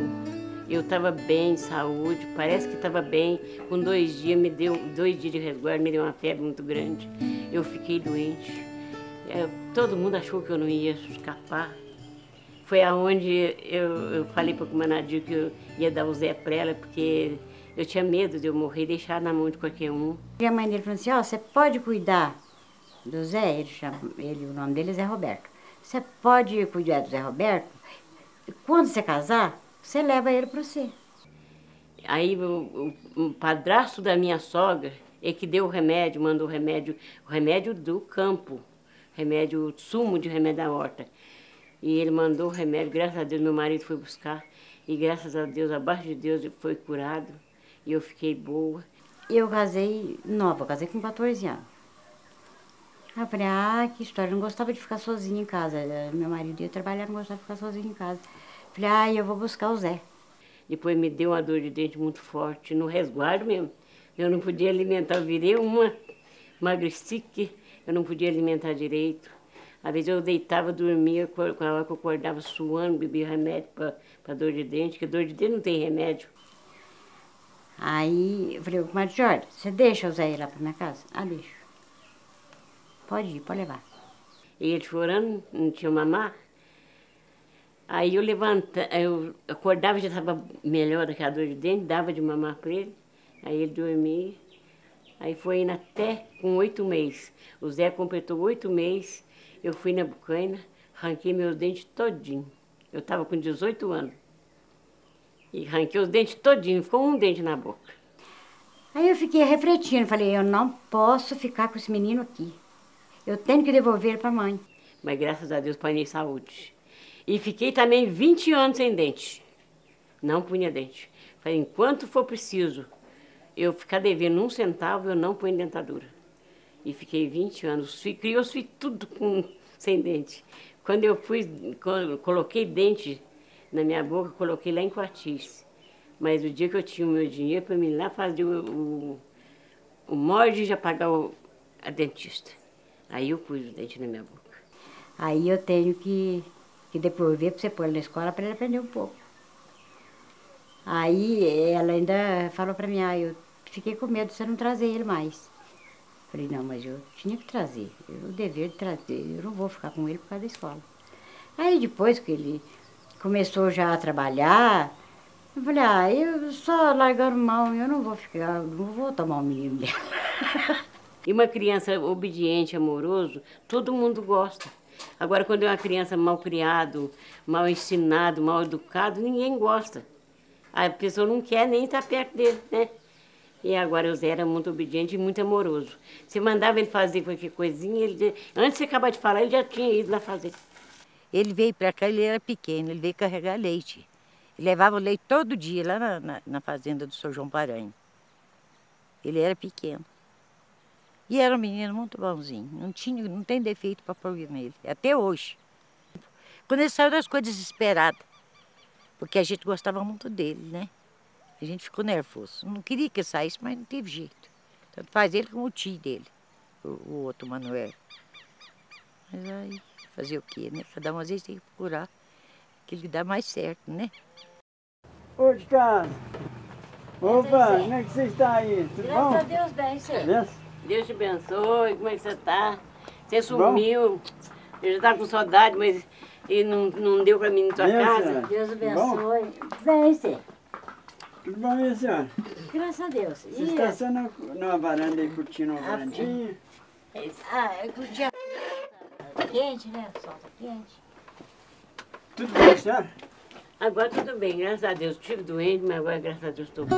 eu estava bem, saúde, parece que estava bem. Com 2 dias, me deu 2 dias de resguardo, me deu uma febre muito grande. Eu fiquei doente. Todo mundo achou que eu não ia escapar. Foi aonde eu falei para a Nadir que eu ia dar o Zé para ela, porque eu tinha medo de eu morrer e deixar na mão de qualquer um. E a mãe dele falou assim, ó, você pode cuidar do Zé, o nome dele é Zé Roberto. Você pode cuidar do Zé Roberto, quando você casar, você leva ele para você. Aí o padrasto da minha sogra é que deu o remédio, mandou o remédio do campo, sumo de remédio da horta. E ele mandou o remédio, graças a Deus meu marido foi buscar, e graças a Deus, abaixo de Deus, ele foi curado, e eu fiquei boa. Eu casei nova, eu casei com 14 anos. Aí eu falei, que história, eu não gostava de ficar sozinha em casa. Meu marido ia trabalhar, não gostava de ficar sozinha em casa. Falei, eu vou buscar o Zé. Depois me deu uma dor de dente muito forte, no resguardo mesmo. Eu não podia alimentar, eu virei uma emagreci, eu não podia alimentar direito. Às vezes eu deitava, dormia, com a hora que eu acordava suando, bebia remédio para dor de dente, porque dor de dente não tem remédio. Aí eu falei, comadre Jorge, você deixa o Zé ir lá para minha casa? Deixo. Pode ir, pode levar. E ele chorando, não tinha mamar. Aí eu levantava, eu acordava, já estava melhor daquela dor de dente, dava de mamar para ele. Aí ele dormia. Aí foi indo até com 8 meses. O Zé completou 8 meses. Eu fui na Bucaina, arranquei meus dentes todinho. Eu estava com 18 anos. E arranquei os dentes todinhos, ficou um dente na boca. Aí eu fiquei refletindo, falei, eu não posso ficar com esse menino aqui. Eu tenho que devolver ele para a mãe. Mas graças a Deus parei saúde. E fiquei também 20 anos sem dente. Não punha dente. Falei, enquanto for preciso eu ficar devendo 1 centavo, eu não ponho dentadura. E fiquei 20 anos. Criou tudo sem dente. Quando eu coloquei dente na minha boca, coloquei lá em Coatis. Mas o dia que eu tinha o meu dinheiro para mim lá fazer o molde e já pagar a dentista. Aí eu pus o dente na minha boca. Aí eu tenho que devolver para você pôr ele na escola para ele aprender um pouco. Aí ela ainda falou para mim, eu fiquei com medo de você não trazer ele mais. Falei, não, mas eu tinha que trazer, o dever de trazer, eu não vou ficar com ele por causa da escola. Aí depois que ele começou já a trabalhar, eu falei, eu só largando mão, eu não vou tomar o menino dela. E uma criança obediente, amoroso, todo mundo gosta. Agora, quando é uma criança mal criado, mal ensinado, mal educado, ninguém gosta. A pessoa não quer nem estar perto dele, né? E agora o Zé era muito obediente e muito amoroso. Você mandava ele fazer qualquer coisinha, antes de você acabar de falar, ele já tinha ido lá fazer. Ele veio para cá, ele era pequeno, ele veio carregar leite. Ele levava o leite todo dia lá na fazenda do Sr. João Paranho. Ele era pequeno. E era um menino muito bonzinho, não tem defeito para pôr nele, até hoje. Quando ele saiu das coisas desesperadas, porque a gente gostava muito dele, né? A gente ficou nervoso. Não queria que ele saísse, mas não teve jeito. Tanto faz ele como o tio dele, o outro Manuel. Mas aí, fazer o quê, né? Cada uma vez tem que procurar aquilo que dá mais certo, né? Ô, de casa. Opa, como é que você está aí? Tudo bom? Graças a Deus, bem, senhor. Deus te abençoe, como é que você está? Você sumiu, eu já estava com saudade, mas não deu para mim na tua casa. Senhora. Deus abençoe. Bem, senhor. Tudo bom, minha senhora? Graças a Deus. Você está só numa varanda aí, curtindo uma varandinha? Eu curti quente, né? O sol tá quente. Tudo bem, senhora? Agora tudo bem, graças a Deus. Estive doente, mas agora, graças a Deus, estou bem.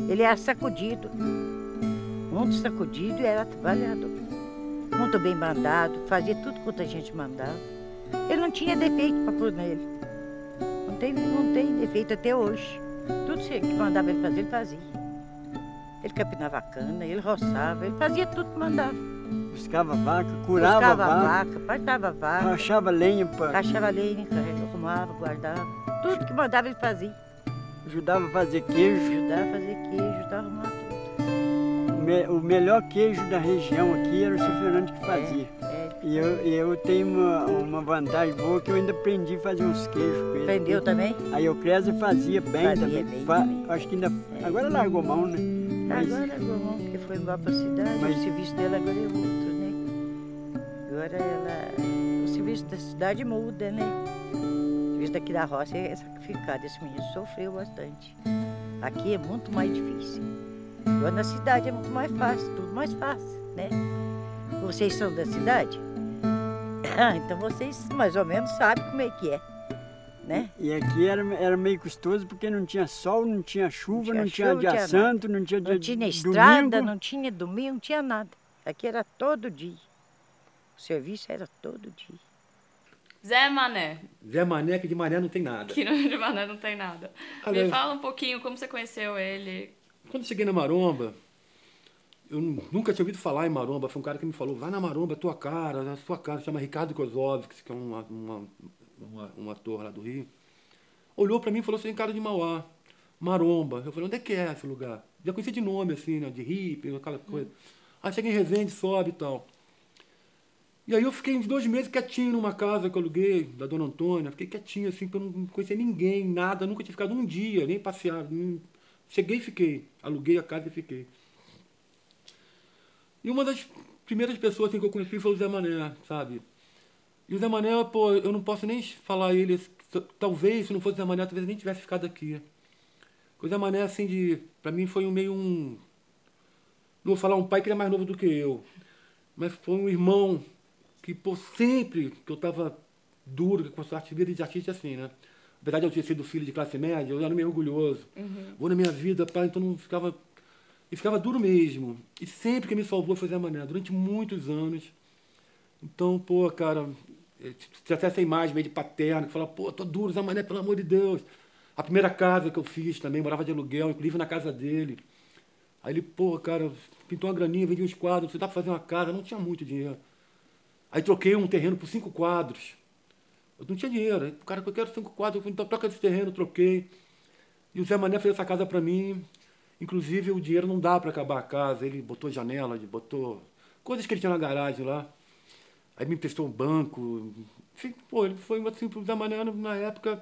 Ele era sacudido, muito sacudido e era trabalhador. Muito bem mandado, fazia tudo quanto a gente mandava. Ele não tinha defeito para pôr nele. Não tem defeito até hoje. Tudo que mandava ele fazer, ele fazia. Ele capinava a cana, ele roçava, ele fazia tudo que mandava. Buscava vaca, curava a vaca. Partava vaca. Rachava lenha para... Rachava lenha, arrumava, guardava. Tudo que mandava ele fazia. Ajudava a fazer queijo. Ajudava a fazer queijo, ajudava a arrumar tudo. O melhor queijo da região aqui era o seu Fernando que fazia. E eu tenho uma vantagem boa que eu ainda aprendi a fazer uns queijos com ele. Aprendeu também? Aí o Clésio fazia bem também. Acho que ainda... Agora largou mão, né? Agora largou mão, porque foi embora para a cidade. O serviço dela agora é outro, né? Agora o serviço da cidade muda, né? O serviço daqui da roça é sacrificado. Esse menino sofreu bastante. Aqui é muito mais difícil. Agora na cidade é muito mais fácil, tudo mais fácil, né? Vocês são da cidade? Então vocês mais ou menos sabem como é que é, né? E aqui era meio custoso porque não tinha sol, não tinha chuva, não tinha dia santo, não tinha dia Não tinha estrada, não tinha domingo, não tinha nada. Aqui era todo dia. O serviço era todo dia. Zé Mané. Zé Mané, que de Mané não tem nada. Que de Mané não tem nada. Aliás, me fala um pouquinho como você conheceu ele. Quando eu cheguei na Maromba, eu nunca tinha ouvido falar em Maromba. Foi um cara que me falou, vai na Maromba, é tua cara, chama Ricardo Kozlovski, que é um ator lá do Rio. Olhou pra mim e falou, você tem cara de Mauá, Maromba. Eu falei, onde é que é esse lugar? Já conheci de nome, assim, né, de hippie, aquela coisa. Aí cheguei em Resende, sobe e tal. E aí eu fiquei uns 2 meses quietinho numa casa que eu aluguei, da Dona Antônia. Fiquei quietinho, assim, porque eu não conhecia ninguém, nada. Nunca tinha ficado um dia, nem passear. Cheguei e fiquei. Aluguei a casa e fiquei. E uma das primeiras pessoas assim, que eu conheci foi o Zé Mané, sabe? E o Zé Mané, pô, eu não posso nem falar ele... Talvez, se não fosse o Zé Mané, talvez eu nem tivesse ficado aqui. O Zé Mané, assim, pra mim foi meio um... Não vou falar um pai que ele é mais novo do que eu, mas foi um irmão que, pô, sempre que eu tava duro com a vida de artista assim, né? Apesar de eu ter sido filho de classe média, eu era meio orgulhoso. Vou na minha vida, pai, então não ficava... E ficava duro mesmo. E sempre que me salvou foi Zé Mané, durante muitos anos. Então, pô, cara, tinha até essa imagem meio de paterno, que fala, pô, tô duro, Zé Mané, pelo amor de Deus. A primeira casa que eu fiz também, morava de aluguel, inclusive na casa dele. Aí ele, pô, cara, pintou uma graninha, vendia uns quadros, você dá pra fazer uma casa, não tinha muito dinheiro. Aí troquei um terreno por 5 quadros. Eu não tinha dinheiro. Aí, cara, eu quero 5 quadros, eu falei, então troca esse terreno, troquei. E o Zé Mané fez essa casa pra mim. Inclusive, o dinheiro não dá pra acabar a casa. Ele botou janela, botou coisas que ele tinha na garagem lá. Aí me emprestou um banco. Enfim, pô, ele foi assim pro Zé Mané na época.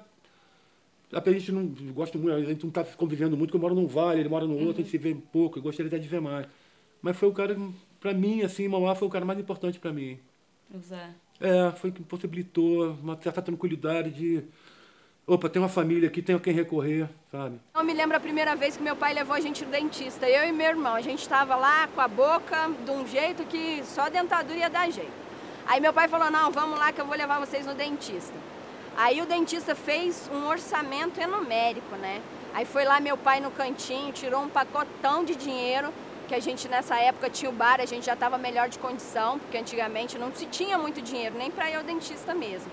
A gente não gosta muito, a gente não tá convivendo muito, porque eu moro num vale, ele mora no outro, a gente se vê pouco, eu gostaria até de ver mais. Mas foi o cara, pra mim, assim, Mauá foi o cara mais importante pra mim. O Zé. Foi que possibilitou uma certa tranquilidade de... Opa, tem uma família aqui, tenho a quem recorrer, sabe? Eu me lembro a primeira vez que meu pai levou a gente no dentista, eu e meu irmão. A gente estava lá com a boca de um jeito que só a dentadura ia dar jeito. Aí meu pai falou, não, vamos lá que eu vou levar vocês no dentista. Aí o dentista fez um orçamento numérico, né? Aí foi lá meu pai no cantinho, tirou um pacotão de dinheiro, que a gente nessa época tinha o bar, a gente já estava melhor de condição, porque antigamente não se tinha muito dinheiro, nem para ir ao dentista mesmo.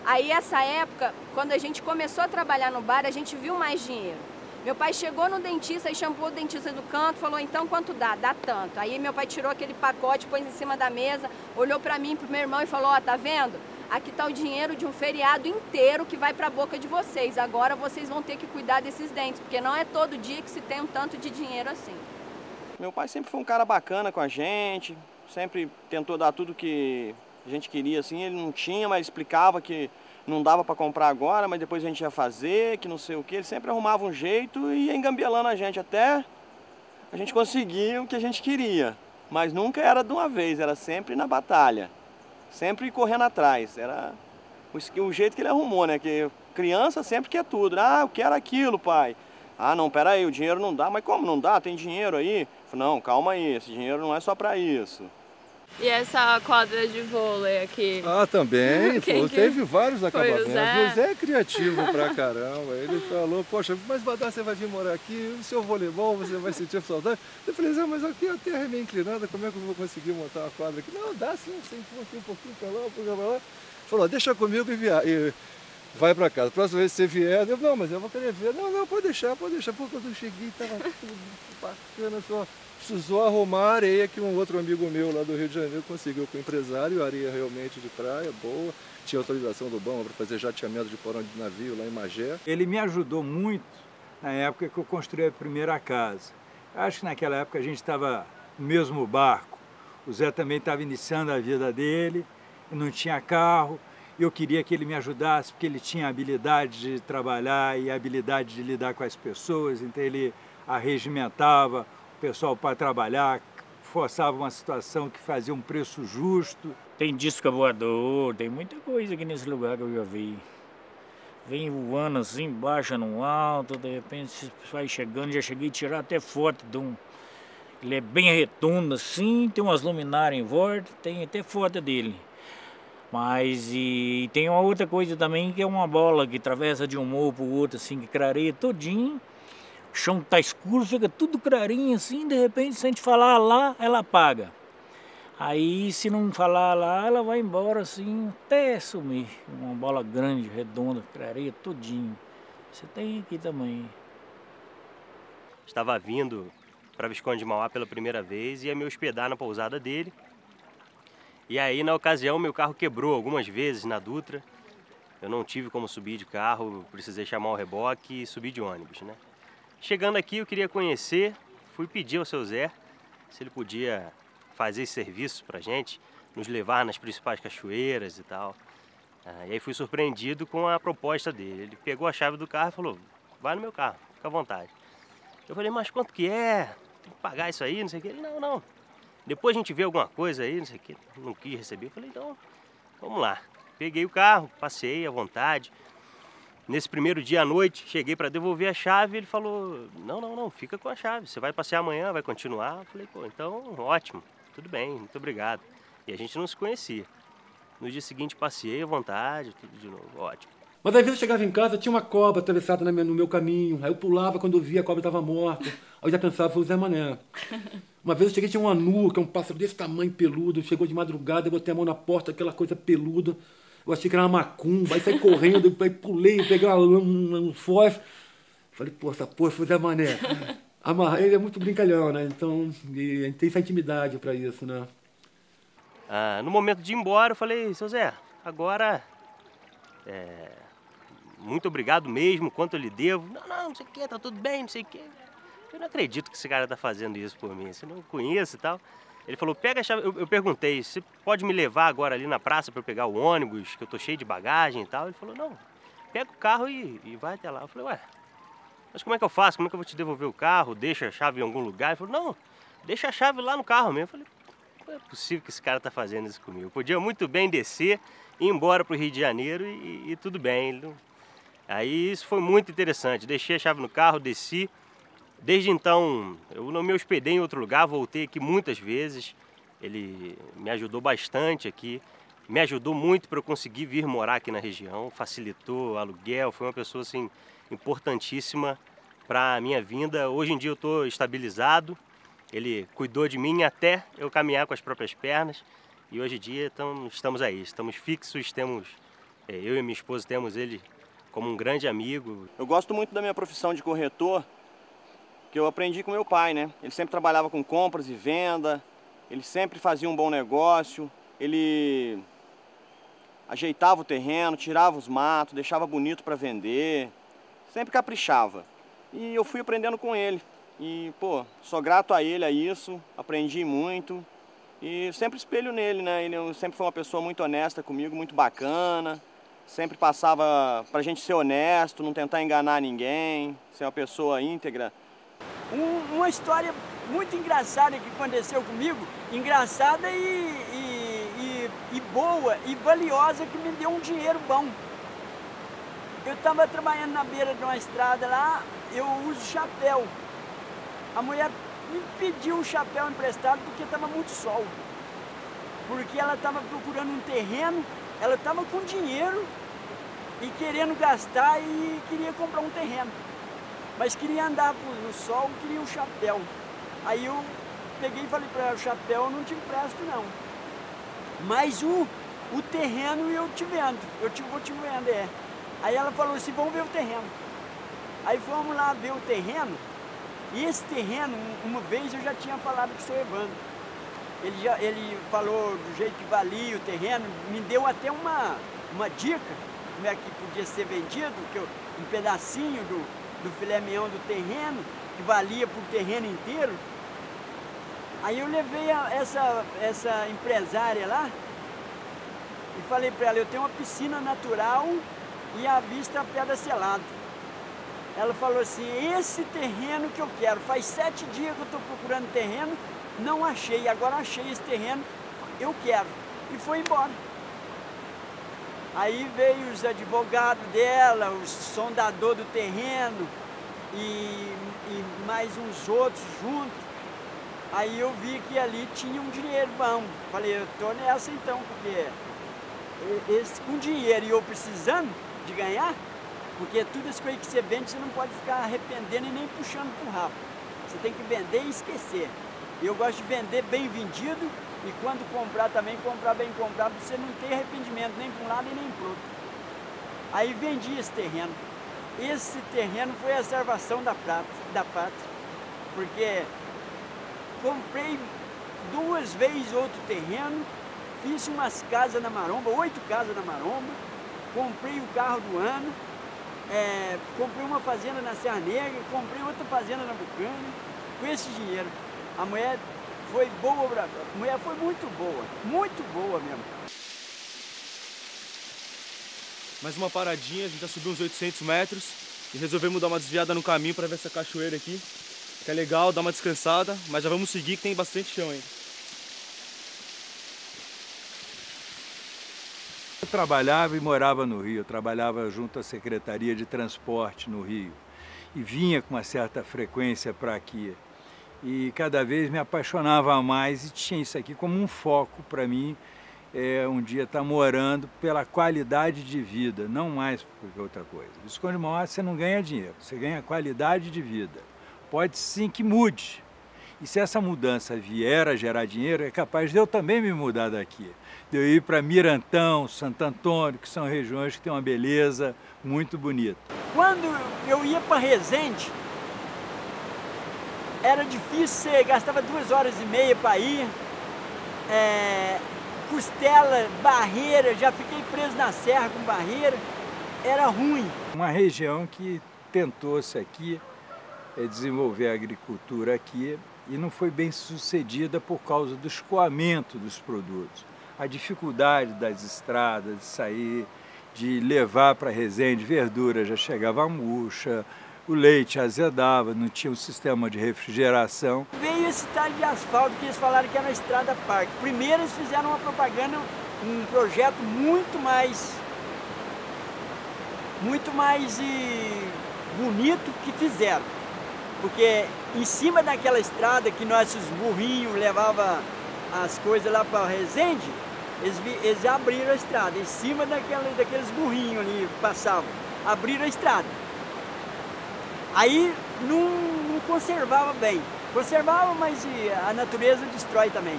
Aí essa época, quando a gente começou a trabalhar no bar, a gente viu mais dinheiro. Meu pai chegou no dentista e chamou o dentista do canto, falou, então quanto dá? Dá tanto. Aí meu pai tirou aquele pacote, pôs em cima da mesa, olhou para mim, pro meu irmão e falou, ó, tá vendo? Aqui tá o dinheiro de um feriado inteiro que vai para a boca de vocês. Agora vocês vão ter que cuidar desses dentes, porque não é todo dia que se tem um tanto de dinheiro assim. Meu pai sempre foi um cara bacana com a gente, sempre tentou dar tudo que a gente queria, assim. Ele não tinha, mas explicava que não dava para comprar agora, mas depois a gente ia fazer, que não sei o que. Ele sempre arrumava um jeito e ia engambelando a gente até a gente conseguir o que a gente queria. Mas nunca era de uma vez, era sempre na batalha. Sempre correndo atrás, era o jeito que ele arrumou, né? Que criança sempre quer tudo. Ah, eu quero aquilo, pai. Ah, não, peraí, o dinheiro não dá. Mas como não dá? Tem dinheiro aí? Falei, não, calma aí, esse dinheiro não é só pra isso. E essa quadra de vôlei aqui? Ah, também, teve vários acabamentos. O Zé é criativo pra caramba. Ele falou, poxa, mas Badá, você vai vir morar aqui, o seu voleibol, você vai sentir saudade. Eu falei, Zé, mas aqui a terra é meio inclinada, como é que eu vou conseguir montar uma quadra aqui? Não, dá sim, você um pouquinho pra lá, um pouquinho pra lá. Falou, deixa comigo e vai pra casa. Próxima vez que você vier, eu, não, mas eu vou querer ver. Não, pode deixar. Pô, quando eu cheguei, tava tudo bacana, só precisou arrumar a areia que um outro amigo meu lá do Rio de Janeiro conseguiu com o empresário, areia realmente de praia, boa. Tinha autorização do BAMA para fazer jateamento de porão de navio lá em Magé. Ele me ajudou muito na época que eu construí a primeira casa. Acho que naquela época a gente estava no mesmo barco. O Zé também estava iniciando a vida dele, não tinha carro. Eu queria que ele me ajudasse, porque ele tinha a habilidade de trabalhar e a habilidade de lidar com as pessoas, então ele arregimentava o pessoal para trabalhar, forçava uma situação que fazia um preço justo. Tem disco voador, tem muita coisa aqui nesse lugar que eu já vi. Vem voando assim, baixa no alto, de repente vai chegando, já cheguei a tirar até foto de um. Ele é bem redondo assim, tem umas luminárias em volta, tem até foto dele. Mas e tem uma outra coisa também, que é uma bola que atravessa de um morro para o outro, assim, que clareia todinho. O chão tá escuro, fica tudo clarinho assim, de repente se a gente falar lá, ela apaga. Aí se não falar lá, ela vai embora assim, até sumir. Uma bola grande, redonda, clareia todinho. Você tem aqui também. Estava vindo para Visconde de Mauá pela primeira vez, ia me hospedar na pousada dele. E aí, na ocasião, meu carro quebrou algumas vezes na Dutra. Eu não tive como subir de carro, precisei chamar o reboque e subir de ônibus, né? Chegando aqui, eu queria conhecer, fui pedir ao seu Zé se ele podia fazer esse serviço pra gente, nos levar nas principais cachoeiras e tal. E aí fui surpreendido com a proposta dele. Ele pegou a chave do carro e falou, vai no meu carro, fica à vontade. Eu falei, mas quanto que é? Tem que pagar isso aí, não sei o que. Ele, não. Depois a gente vê alguma coisa aí, não sei o que. Não quis receber. Eu falei, então, vamos lá. Peguei o carro, passei à vontade. Nesse primeiro dia à noite, cheguei para devolver a chave, ele falou, não, fica com a chave, você vai passear amanhã, vai continuar. Eu falei, pô, então ótimo, tudo bem, muito obrigado. E a gente não se conhecia. No dia seguinte passei à vontade, tudo de novo, ótimo. Mas às vezes eu chegava em casa, tinha uma cobra atravessada no meu caminho, aí eu pulava quando eu via a cobra estava morta, aí eu já pensava, foi o Zé Mané. Uma vez eu cheguei, tinha um anu, que é um pássaro desse tamanho, peludo, chegou de madrugada, eu botei a mão na porta, aquela coisa peluda, eu achei que era uma macumba, aí saí correndo, aí pulei, peguei um fósforo, falei, pô, essa porra foi o Zé Mané. Ele é muito brincalhão, né, então a gente tem essa intimidade pra isso, né. No momento de ir embora, eu falei, seu Zé, agora, muito obrigado mesmo, quanto eu lhe devo. Não sei o que, tá tudo bem, não sei o que. Eu não acredito que esse cara tá fazendo isso por mim, você não conhece e tal. Ele falou, pega a chave, eu perguntei, você pode me levar agora ali na praça para eu pegar o ônibus, que eu tô cheio de bagagem e tal? Ele falou, não, pega o carro e vai até lá. Eu falei, ué, mas como é que eu faço? Como é que eu vou te devolver o carro? Deixa a chave em algum lugar? Ele falou, não, deixa a chave lá no carro mesmo. Eu falei, não é possível que esse cara tá fazendo isso comigo. Eu podia muito bem descer, ir embora pro Rio de Janeiro e tudo bem. Aí isso foi muito interessante, deixei a chave no carro, desci. Desde então, eu não me hospedei em outro lugar, voltei aqui muitas vezes. Ele me ajudou bastante aqui, me ajudou muito para eu conseguir vir morar aqui na região, facilitou o aluguel, foi uma pessoa assim, importantíssima para a minha vinda. Hoje em dia eu estou estabilizado, ele cuidou de mim até eu caminhar com as próprias pernas. E hoje em dia estamos aí, estamos fixos, eu e minha esposa temos ele como um grande amigo. Eu gosto muito da minha profissão de corretor, que eu aprendi com meu pai, né? Ele sempre trabalhava com compras e venda, ele sempre fazia um bom negócio, ele ajeitava o terreno, tirava os matos, deixava bonito para vender, sempre caprichava. E eu fui aprendendo com ele. E, pô, sou grato a ele a isso, aprendi muito e sempre espelho nele, né? Ele sempre foi uma pessoa muito honesta comigo, muito bacana, sempre passava pra gente ser honesto, não tentar enganar ninguém, ser uma pessoa íntegra. Uma história muito engraçada que aconteceu comigo, engraçada e boa e valiosa, que me deu um dinheiro bom. Eu estava trabalhando na beira de uma estrada lá, eu uso chapéu. A mulher me pediu um chapéu emprestado porque estava muito sol. Porque ela estava procurando um terreno, ela estava com dinheiro e querendo gastar e queria comprar um terreno. Mas queria andar no sol, queria um chapéu. Aí eu peguei e falei para ela, o chapéu eu não te empresto não. Mas o terreno eu te vendo, vou te vender. Aí ela falou assim, vamos ver o terreno. Aí fomos lá ver o terreno. E esse terreno, uma vez eu já tinha falado com o seu Evandro. Ele falou do jeito que valia o terreno, me deu até uma dica, como é que podia ser vendido, um pedacinho do filé mignon do terreno, que valia por terreno inteiro. Aí eu levei essa empresária lá e falei para ela, eu tenho uma piscina natural e a vista a pedra selada. Ela falou assim, esse terreno que eu quero, faz 7 dias que eu estou procurando terreno, não achei, agora achei esse terreno, eu quero. E foi embora. Aí veio os advogados dela, o sondador do terreno e mais uns outros juntos. Aí eu vi que ali tinha um dinheiro bom. Falei, eu tô nessa então, porque com dinheiro e eu precisando de ganhar, porque tudo isso que você vende, você não pode ficar arrependendo e nem puxando pro rabo. Você tem que vender e esquecer. E eu gosto de vender bem vendido e quando comprar também, comprar bem comprado, pra você não ter arrependimento nem para um lado e nem para o outro. Aí vendi esse terreno. Esse terreno foi a salvação da pátria, porque comprei 2 vezes outro terreno, fiz umas casas na Maromba, 8 casas na Maromba, comprei o carro do ano, comprei uma fazenda na Serra Negra, comprei outra fazenda na Bucana, com esse dinheiro. A mulher foi boa, a mulher foi muito boa mesmo. Mais uma paradinha, a gente já subiu uns 800 metros e resolvemos dar uma desviada no caminho para ver essa cachoeira aqui, que é legal, dar uma descansada, mas já vamos seguir que tem bastante chão ainda. Eu trabalhava e morava no Rio, eu trabalhava junto à Secretaria de Transporte no Rio e vinha com uma certa frequência para aqui. E cada vez me apaixonava mais e tinha isso aqui como um foco para mim, um dia estar morando pela qualidade de vida, não mais por outra coisa. Visconde de Mauá você não ganha dinheiro, você ganha qualidade de vida. Pode sim que mude. E se essa mudança vier a gerar dinheiro, é capaz de eu também me mudar daqui. De eu ir para Mirantão, Santo Antônio, que são regiões que têm uma beleza muito bonita. Quando eu ia para Resende, era difícil, você gastava 2h30 para ir. Costela, barreira, já fiquei preso na serra com barreira, era ruim. Uma região que tentou-se aqui desenvolver a agricultura aqui e não foi bem sucedida por causa do escoamento dos produtos. A dificuldade das estradas, de sair, de levar para Resende verdura, já chegava murcha, o leite azedava, não tinha um sistema de refrigeração. Veio esse talho de asfalto que eles falaram que era a Estrada Parque. Primeiro eles fizeram uma propaganda, um projeto muito mais bonito que fizeram. Porque em cima daquela estrada que nossos burrinhos levavam as coisas lá para Resende, eles abriram a estrada. Em cima daqueles burrinhos ali passavam, abriram a estrada. Aí não conservava bem. Conservava, mas a natureza destrói também.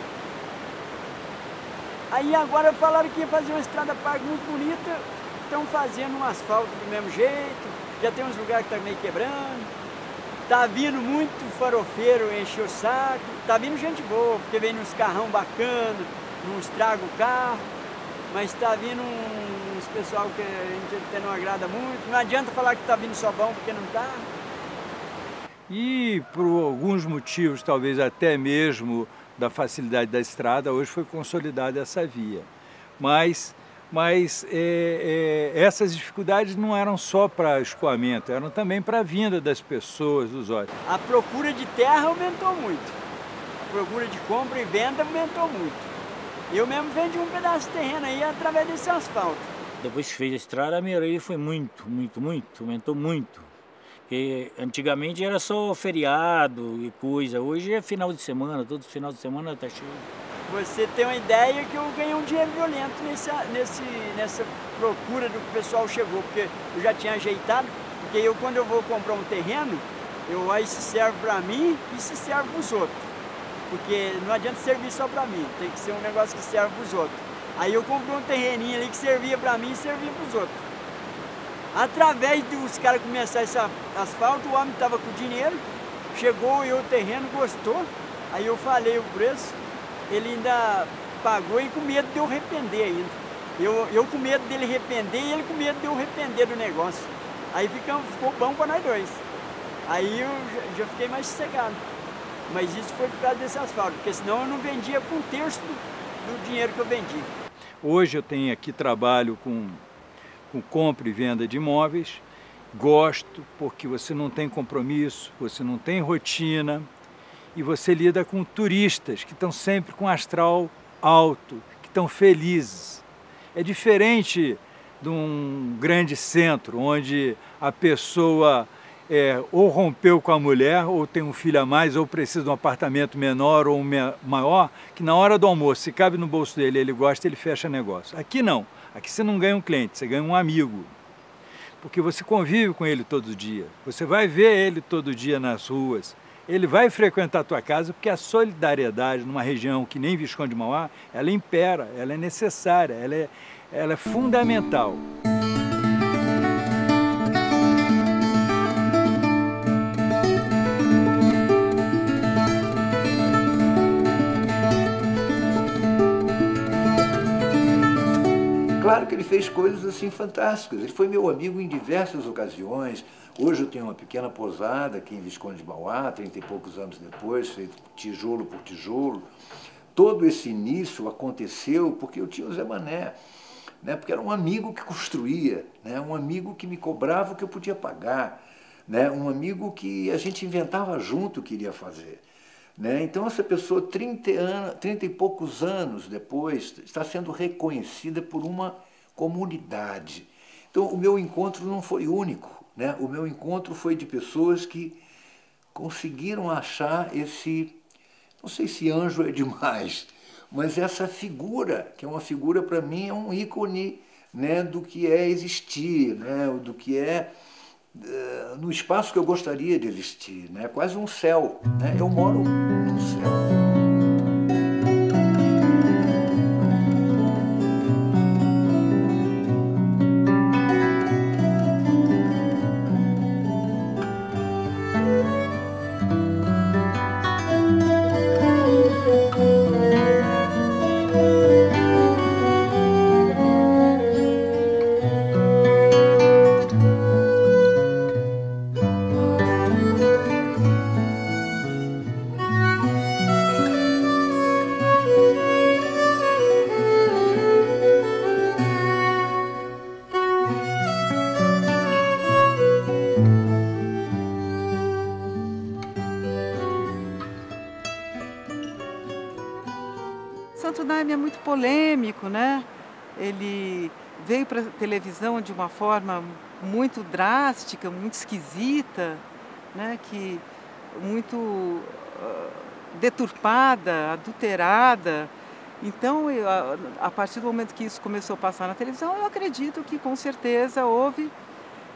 Aí agora falaram que ia fazer uma Estrada Parque muito bonita, estão fazendo um asfalto do mesmo jeito, já tem uns lugares que estão meio quebrando. Tá vindo muito farofeiro encher o saco, tá vindo gente boa, porque vem nos carrão bacana, não estraga o carro, mas tá vindo uns pessoal que a gente até não agrada muito. Não adianta falar que tá vindo só bom, porque não tá. E por alguns motivos, talvez até mesmo da facilidade da estrada, hoje foi consolidada essa via. Mas essas dificuldades não eram só para escoamento, eram também para a vinda das pessoas, dos olhos. A procura de terra aumentou muito, a procura de compra e venda aumentou muito. Eu mesmo vendi um pedaço de terreno aí através desse asfalto. Depois que fez a estrada, a melhoria foi aumentou muito. Porque antigamente era só feriado e coisa, hoje é final de semana, todo final de semana está cheio. Você tem uma ideia que eu ganhei um dinheiro violento nessa procura do que o pessoal chegou, porque eu já tinha ajeitado, porque quando eu vou comprar um terreno, aí se serve para mim e se serve para os outros. Porque não adianta servir só para mim, tem que ser um negócio que serve para os outros. Aí eu comprei um terreninho ali que servia para mim e servia para os outros. Através dos caras começarem esse asfalto, o homem estava com dinheiro, chegou e o terreno gostou, aí eu falei o preço, ele ainda pagou e com medo de eu arrepender ainda. Eu com medo dele arrepender e ele com medo de eu arrepender do negócio. Aí ficou bom para nós dois. Aí eu já fiquei mais sossegado. Mas isso foi por causa desse asfalto, porque senão eu não vendia por 1/3 do dinheiro que eu vendi. Hoje eu tenho aqui trabalho com compra e venda de imóveis. Gosto porque você não tem compromisso, você não tem rotina e você lida com turistas que estão sempre com astral alto, que estão felizes. É diferente de um grande centro onde a pessoa ou rompeu com a mulher, ou tem um filho a mais, ou precisa de um apartamento menor ou maior, que na hora do almoço, se cabe no bolso dele, ele gosta, ele fecha negócio. Aqui não. Aqui você não ganha um cliente, você ganha um amigo. Porque você convive com ele todo dia. Você vai ver ele todo dia nas ruas. Ele vai frequentar a tua casa porque a solidariedade numa região que nem Visconde de Mauá, ela impera, ela é necessária, ela é fundamental. Claro que ele fez coisas assim fantásticas, ele foi meu amigo em diversas ocasiões. Hoje eu tenho uma pequena pousada aqui em Visconde de Mauá, 30 e poucos anos depois, feito tijolo por tijolo. Todo esse início aconteceu porque eu tinha o Zé Mané, né? Porque era um amigo que construía, né? Um amigo que me cobrava o que eu podia pagar, né? Um amigo que a gente inventava junto o que iria fazer. Né? Então essa pessoa, 30 e poucos anos depois, está sendo reconhecida por uma comunidade. Então, o meu encontro não foi único, né? O meu encontro foi de pessoas que conseguiram achar esse, não sei se anjo é demais, mas essa figura, que é uma figura, para mim, é um ícone, né, do que é existir, né, do que é no espaço que eu gostaria de existir, né, quase um céu, né? Eu moro num céu. Santo Daime é muito polêmico, né? Ele veio para a televisão de uma forma muito drástica, muito esquisita, né? Que muito deturpada, adulterada. Então, a partir do momento que isso começou a passar na televisão, eu acredito que com certeza houve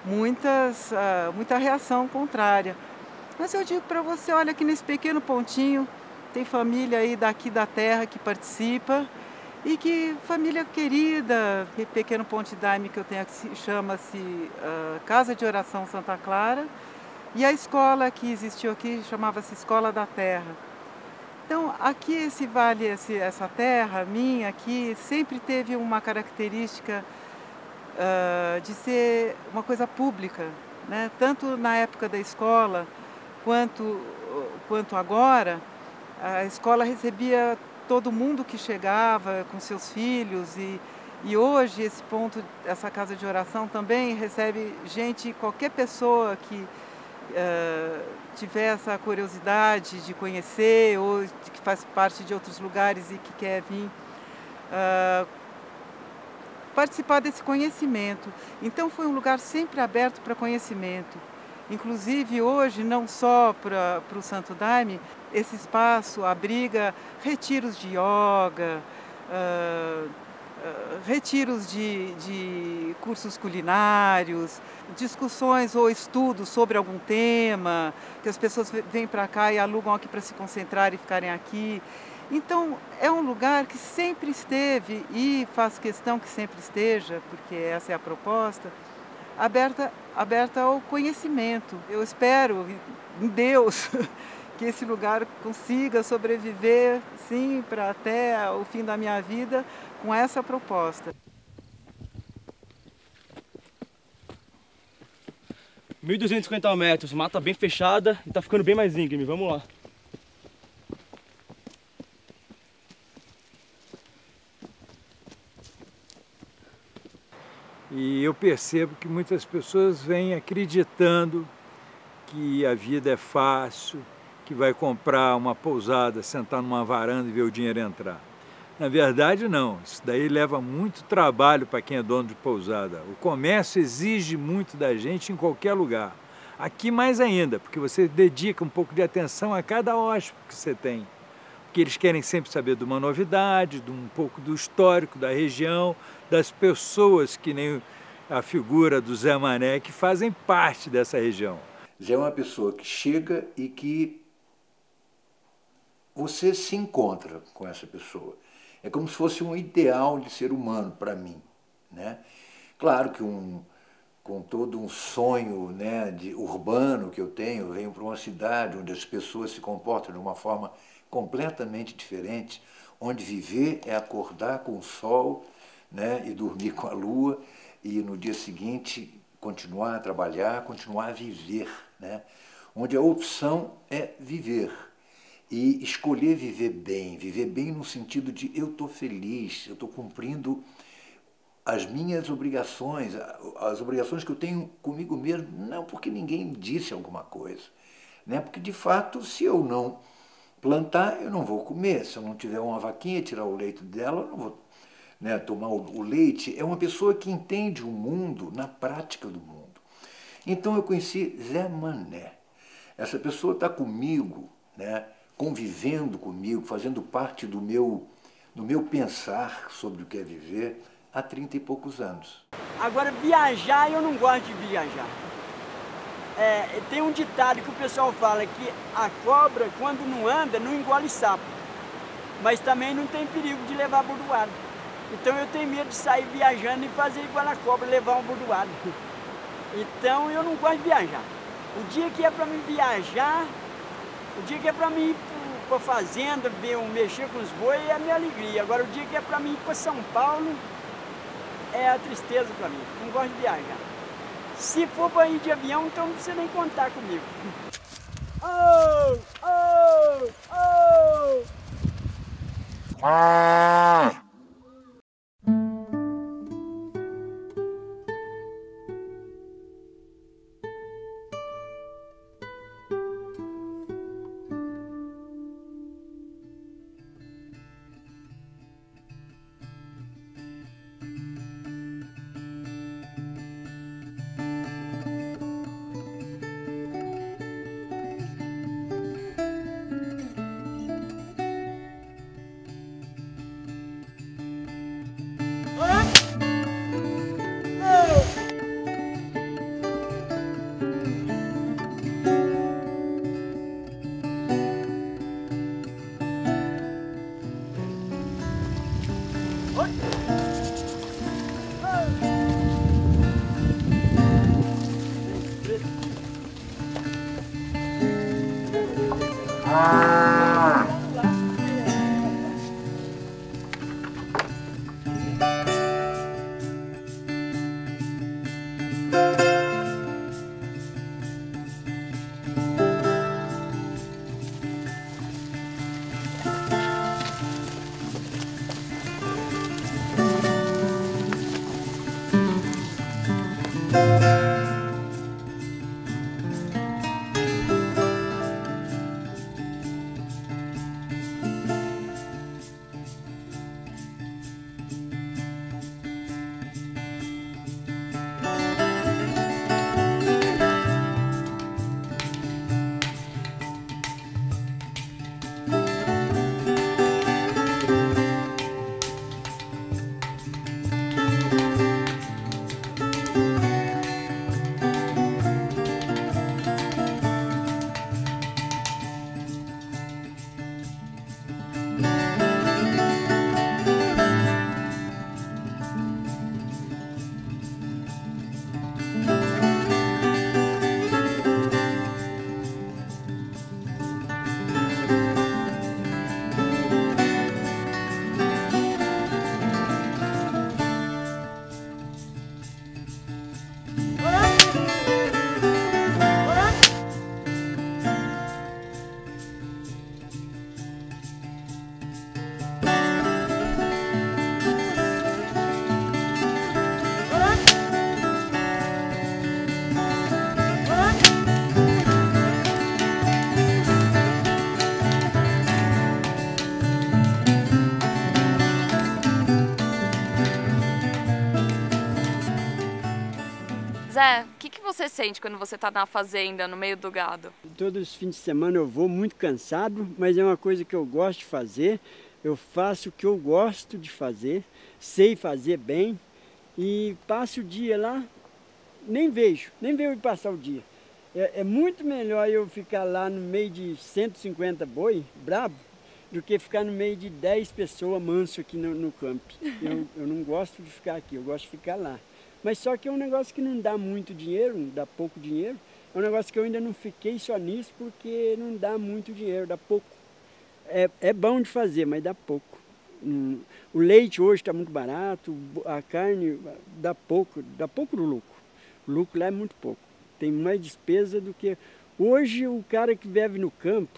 muita reação contrária. Mas eu digo para você, olha, aqui nesse pequeno pontinho, tem família aí daqui da terra que participa e que família querida, pequeno Ponte Daime que eu tenho aqui chama-se Casa de Oração Santa Clara, e a escola que existiu aqui chamava-se Escola da Terra. Então aqui esse vale, essa terra minha aqui sempre teve uma característica de ser uma coisa pública, né? Tanto na época da escola quanto agora. A escola recebia todo mundo que chegava com seus filhos e hoje essa casa de oração também recebe gente, qualquer pessoa que tiver essa curiosidade de conhecer ou que faz parte de outros lugares e que quer vir participar desse conhecimento. Então foi um lugar sempre aberto para conhecimento. Inclusive hoje, não só para o Santo Daime, esse espaço abriga retiros de yoga, retiros de cursos culinários, discussões ou estudos sobre algum tema, que as pessoas vêm para cá e alugam aqui para se concentrar e ficarem aqui. Então, é um lugar que sempre esteve e faz questão que sempre esteja, porque essa é a proposta, aberta ao conhecimento. Eu espero em Deus que esse lugar consiga sobreviver, sim, para até o fim da minha vida com essa proposta. 1.250 metros, mata bem fechada e tá ficando bem mais íngreme, vamos lá. E eu percebo que muitas pessoas vêm acreditando que a vida é fácil, que vai comprar uma pousada, sentar numa varanda e ver o dinheiro entrar. Na verdade, não. Isso daí leva muito trabalho para quem é dono de pousada. O comércio exige muito da gente em qualquer lugar. Aqui mais ainda, porque você dedica um pouco de atenção a cada hóspede que você tem. Porque eles querem sempre saber de uma novidade, de um pouco do histórico da região, das pessoas que nem a figura do Zé Mané, que fazem parte dessa região. Zé é uma pessoa que chega e que você se encontra com essa pessoa. É como se fosse um ideal de ser humano para mim, né? Claro que com todo um sonho, né, urbano que eu tenho, eu venho para uma cidade onde as pessoas se comportam de uma forma completamente diferente, onde viver é acordar com o sol, né, e dormir com a lua, e no dia seguinte continuar a trabalhar, continuar a viver, né? Onde a opção é viver. E escolher viver bem no sentido de eu estou feliz, eu estou cumprindo as minhas obrigações, as obrigações que eu tenho comigo mesmo, não porque ninguém disse alguma coisa, né? Porque de fato, se eu não plantar, eu não vou comer, se eu não tiver uma vaquinha, tirar o leite dela, eu né, tomar o leite, é uma pessoa que entende o mundo na prática do mundo. Então eu conheci Zé Mané. Essa pessoa está comigo, né, convivendo comigo, fazendo parte do meu pensar sobre o que é viver há 30 e poucos anos. Agora, viajar, eu não gosto de viajar. Tem um ditado que o pessoal fala que a cobra, quando não anda, não engole sapo. Mas também não tem perigo de levar bordoada. Então eu tenho medo de sair viajando e fazer igual a cobra, levar um bordoado. Então eu não gosto de viajar. O dia que é para mim viajar, o dia que é para mim ir para a fazenda, mexer com os bois, é a minha alegria. Agora o dia que é para mim ir para São Paulo, é a tristeza para mim. Não gosto de viajar. Se for para ir de avião, então não precisa nem contar comigo. Oh, oh, oh! Zé, o que você sente quando você está na fazenda, no meio do gado? Todos os fins de semana eu vou muito cansado, mas é uma coisa que eu gosto de fazer. Eu faço o que eu gosto de fazer, sei fazer bem e passo o dia lá, nem vejo passar o dia. É muito melhor eu ficar lá no meio de 150 boi, brabo, do que ficar no meio de 10 pessoas manso aqui no campo. Eu não gosto de ficar aqui, eu gosto de ficar lá. Mas só que é um negócio que não dá muito dinheiro, dá pouco dinheiro. É um negócio que eu ainda não fiquei só nisso porque não dá muito dinheiro, dá pouco. É bom de fazer, mas dá pouco. O leite hoje está muito barato, a carne dá pouco do lucro. O lucro lá é muito pouco. Tem mais despesa do que... Hoje o cara que vive no campo,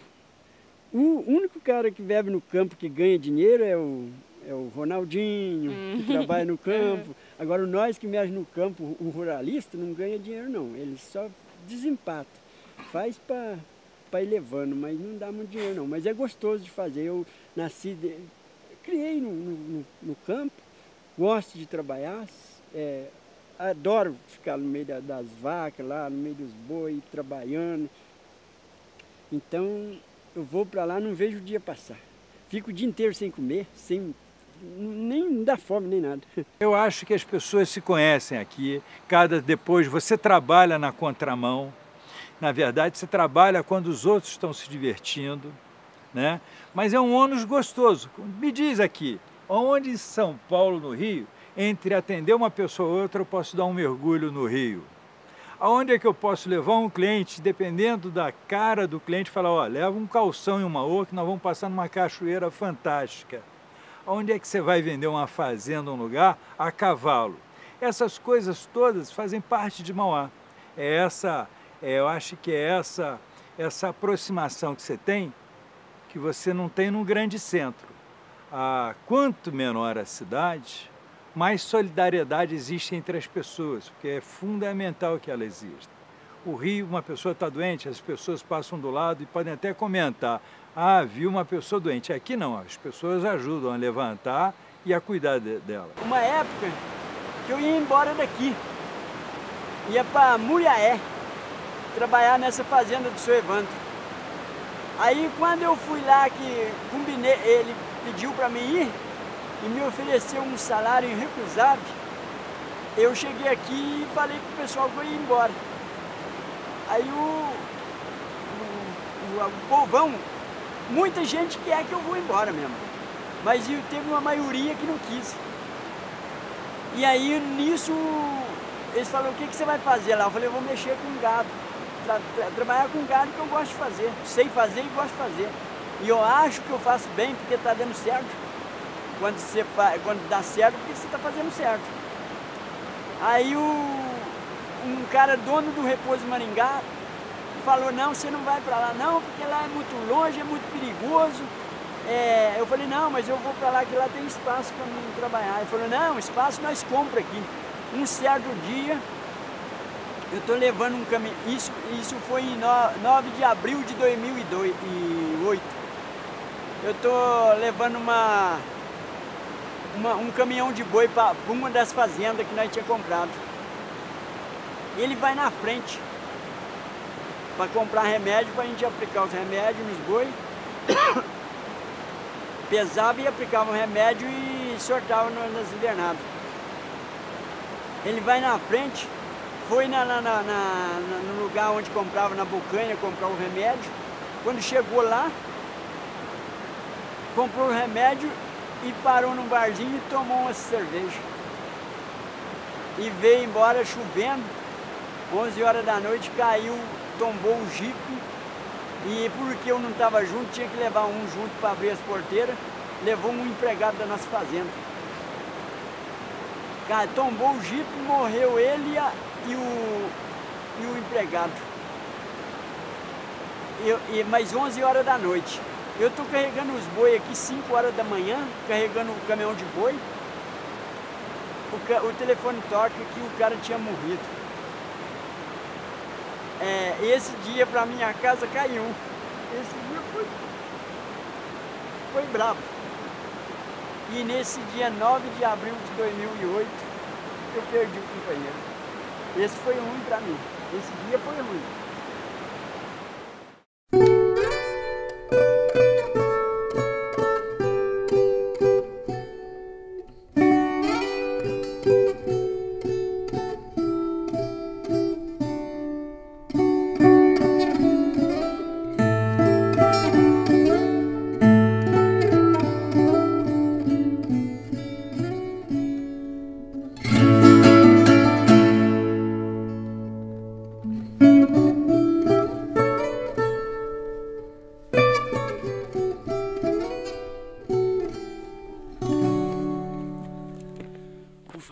o único cara que vive no campo que ganha dinheiro é o Ronaldinho, que trabalha no campo. Agora nós que viajamos no campo, o ruralista, não ganha dinheiro não, ele só desempata. Faz para ir levando, mas não dá muito dinheiro não. Mas é gostoso de fazer. Eu criei no campo, gosto de trabalhar, adoro ficar no meio das vacas, lá no meio dos bois, trabalhando. Então, eu vou para lá, não vejo o dia passar. Fico o dia inteiro sem comer, nem dá fome, nem nada. Eu acho que as pessoas se conhecem aqui, depois você trabalha na contramão. Na verdade, você trabalha quando os outros estão se divertindo, né? Mas é um ônus gostoso. Me diz aqui, onde em São Paulo, no Rio, entre atender uma pessoa ou outra, eu posso dar um mergulho no rio? Aonde é que eu posso levar um cliente, dependendo da cara do cliente, falar, ó, leva um calção e uma oca, que nós vamos passar numa cachoeira fantástica. Onde é que você vai vender uma fazenda, um lugar, a cavalo? Essas coisas todas fazem parte de Mauá. Eu acho que é essa aproximação que você tem, que você não tem num grande centro. Quanto menor a cidade, mais solidariedade existe entre as pessoas, porque é fundamental que ela exista. O Rio, uma pessoa está doente, as pessoas passam do lado e podem até comentar, viu uma pessoa doente. Aqui não, as pessoas ajudam a levantar e a cuidar dela. Uma época que eu ia embora daqui, ia para Muriaé, trabalhar nessa fazenda do seu Evandro. Aí quando eu fui lá, que combinei, ele pediu para mim ir e me ofereceu um salário irrecusável, eu cheguei aqui e falei pro pessoal que eu ia embora. Aí o povão, muita gente quer que eu vou embora mesmo, mas teve uma maioria que não quis. E aí nisso eles falaram, o que você vai fazer lá? Eu falei, eu vou mexer com gado. Trabalhar com gado que eu gosto de fazer, sei fazer e gosto de fazer. E eu acho que eu faço bem porque está dando certo. Quando dá certo, porque você está fazendo certo. Aí um cara dono do Repouso Maringá falou, não, você não vai para lá não, porque lá é muito longe, é muito perigoso. Eu falei, não, mas eu vou para lá, que lá tem espaço para mim trabalhar. Ele falou, não, espaço nós compramos aqui. Um certo dia, eu estou levando um caminhão, isso foi em 9 de abril de 2008. Eu estou levando um caminhão de boi para uma das fazendas que nós tínhamos comprado. Ele vai na frente para comprar remédio, para a gente aplicar os remédios nos boi. Pesava e aplicava o remédio e sortava nas invernadas. Ele vai na frente, foi no lugar onde comprava, na Bocanha, comprar o remédio. Quando chegou lá, comprou o remédio e parou num barzinho e tomou uma cerveja. E veio embora chovendo, 11 horas da noite, caiu, tombou o jipe. E porque eu não estava junto, tinha que levar um junto para abrir as porteiras, levou um empregado da nossa fazenda. Cara, tombou o jipe, morreu ele e o empregado. Mais 11 horas da noite. Eu estou carregando os boi aqui 5 horas da manhã, carregando o caminhão de boi. O telefone toca que o cara tinha morrido. Esse dia para minha casa caiu. Esse dia foi bravo. E nesse dia 9 de abril de 2008, eu perdi o companheiro. Esse foi ruim para mim. Esse dia foi ruim.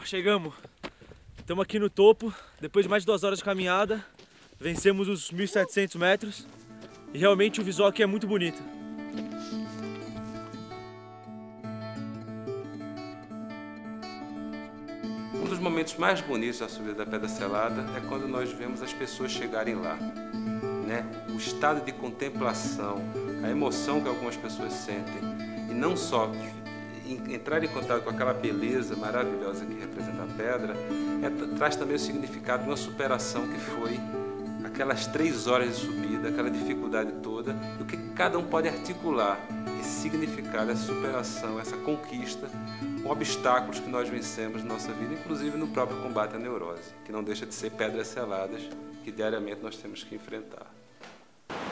Chegamos, estamos aqui no topo, depois de mais de 2 horas de caminhada, vencemos os 1.700 metros e realmente o visual aqui é muito bonito. Um dos momentos mais bonitos da subida da Pedra Selada é quando nós vemos as pessoas chegarem lá, né? O estado de contemplação, a emoção que algumas pessoas sentem, e não só entrar em contato com aquela beleza maravilhosa que representa a pedra, traz também o significado de uma superação que foi aquelas 3 horas de subida, aquela dificuldade toda, e o que cada um pode articular, esse significado, essa superação, essa conquista, com obstáculos que nós vencemos na nossa vida, inclusive no próprio combate à neurose, que não deixa de ser pedras seladas que diariamente nós temos que enfrentar.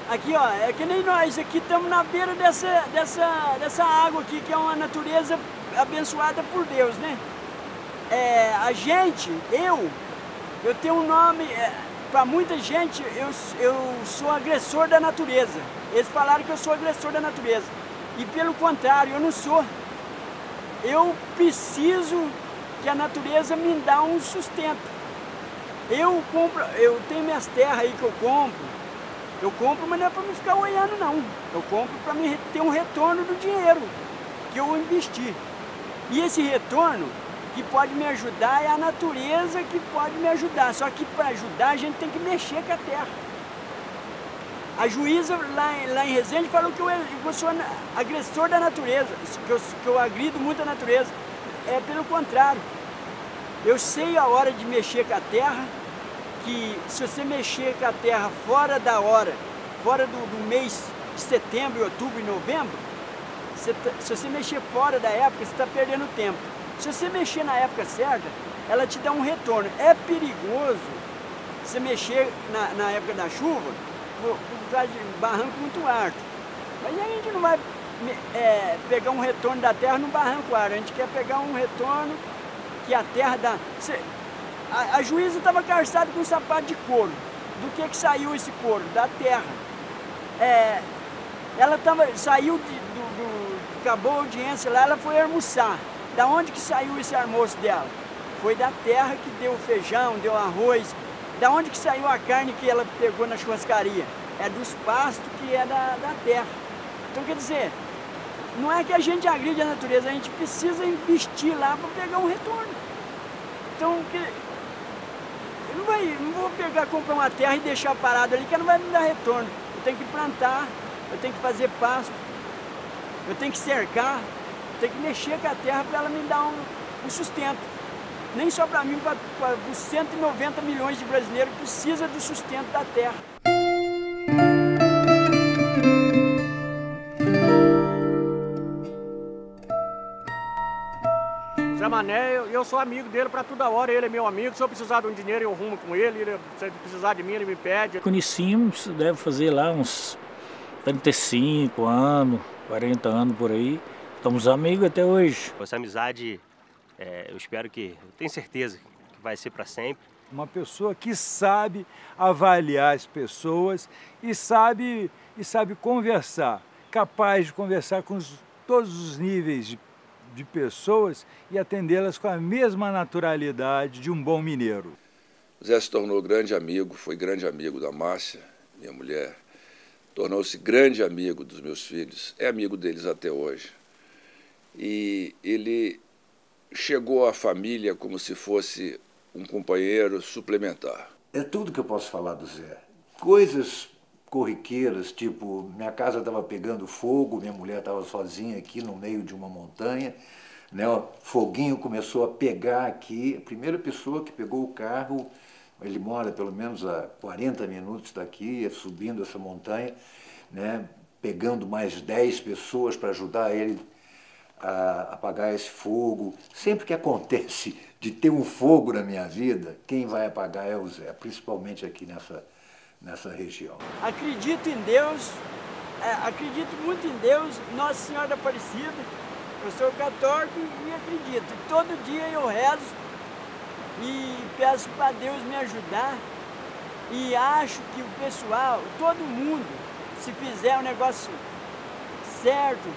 Aqui, ó, é que nem nós aqui estamos na beira dessa água aqui, que é uma natureza abençoada por Deus, né? A gente, eu tenho um nome, para muita gente, eu sou agressor da natureza. Eles falaram que eu sou agressor da natureza. E pelo contrário, eu não sou. Eu preciso que a natureza me dá um sustento. Eu tenho minhas terras aí que eu compro, mas não é para me ficar olhando não. Eu compro para me ter um retorno do dinheiro que eu investi. E esse retorno que pode me ajudar é a natureza que pode me ajudar. Só que para ajudar a gente tem que mexer com a terra. A juíza lá em Resende falou que eu sou agressor da natureza, que eu agrido muito a natureza. É pelo contrário. Eu sei a hora de mexer com a terra, que se você mexer com a terra fora da hora, fora do mês de setembro, outubro e novembro, se você mexer fora da época, você está perdendo tempo. Se você mexer na época certa, ela te dá um retorno. É perigoso você mexer na época da chuva, por causa de barranco muito alto. Mas a gente não vai pegar um retorno da terra no barranco alto, a gente quer pegar um retorno que a terra dá. A juíza estava calçada com um sapato de couro. Do que saiu esse couro? Da terra. Ela saiu, acabou a audiência lá, ela foi almoçar. Da onde que saiu esse almoço dela? Foi da terra que deu feijão, deu arroz. Da onde que saiu a carne que ela pegou na churrascaria? É dos pastos que é da terra. Então, quer dizer, não é que a gente agride a natureza, a gente precisa investir lá para pegar um retorno. Então, eu não vou comprar uma terra e deixar parado ali, que não vai me dar retorno. Eu tenho que plantar, eu tenho que fazer pasto, eu tenho que cercar, eu tenho que mexer com a terra para ela me dar um sustento. Nem só para mim, para os 190 milhões de brasileiros que precisam do sustento da terra. Zé Mané, eu sou amigo dele para toda hora, ele é meu amigo. Se eu precisar de um dinheiro, eu rumo com ele. Se ele precisar de mim, ele me pede. Conhecíamos, deve fazer lá uns 35 anos, 40 anos por aí. Estamos amigos até hoje. Essa amizade, eu tenho certeza que vai ser para sempre. Uma pessoa que sabe avaliar as pessoas e sabe conversar, capaz de conversar com todos os níveis de pessoas e atendê-las com a mesma naturalidade de um bom mineiro. O Zé se tornou grande amigo, foi grande amigo da Márcia, minha mulher, tornou-se grande amigo dos meus filhos, é amigo deles até hoje. E ele chegou à família como se fosse um companheiro suplementar. É tudo que eu posso falar do Zé. Coisas corriqueiras, tipo, minha casa estava pegando fogo, minha mulher estava sozinha aqui no meio de uma montanha, né? O foguinho começou a pegar aqui, a primeira pessoa que pegou o carro, ele mora pelo menos a 40 minutos daqui, subindo essa montanha, né? Pegando mais 10 pessoas para ajudar ele a apagar esse fogo. Sempre que acontece de ter um fogo na minha vida, quem vai apagar é o Zé, principalmente aqui nessa região. Acredito em Deus, acredito muito em Deus, Nossa Senhora da Aparecida. Eu sou católico e acredito. Todo dia eu rezo e peço para Deus me ajudar. E acho que o pessoal, todo mundo, se fizer o negócio certo,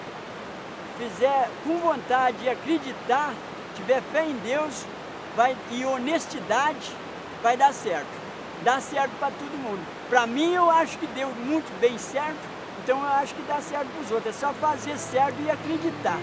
fizer com vontade e acreditar, tiver fé em Deus e honestidade, vai dar certo. Dá certo para todo mundo. Para mim, eu acho que deu muito bem certo, então eu acho que dá certo para os outros. É só fazer certo e acreditar.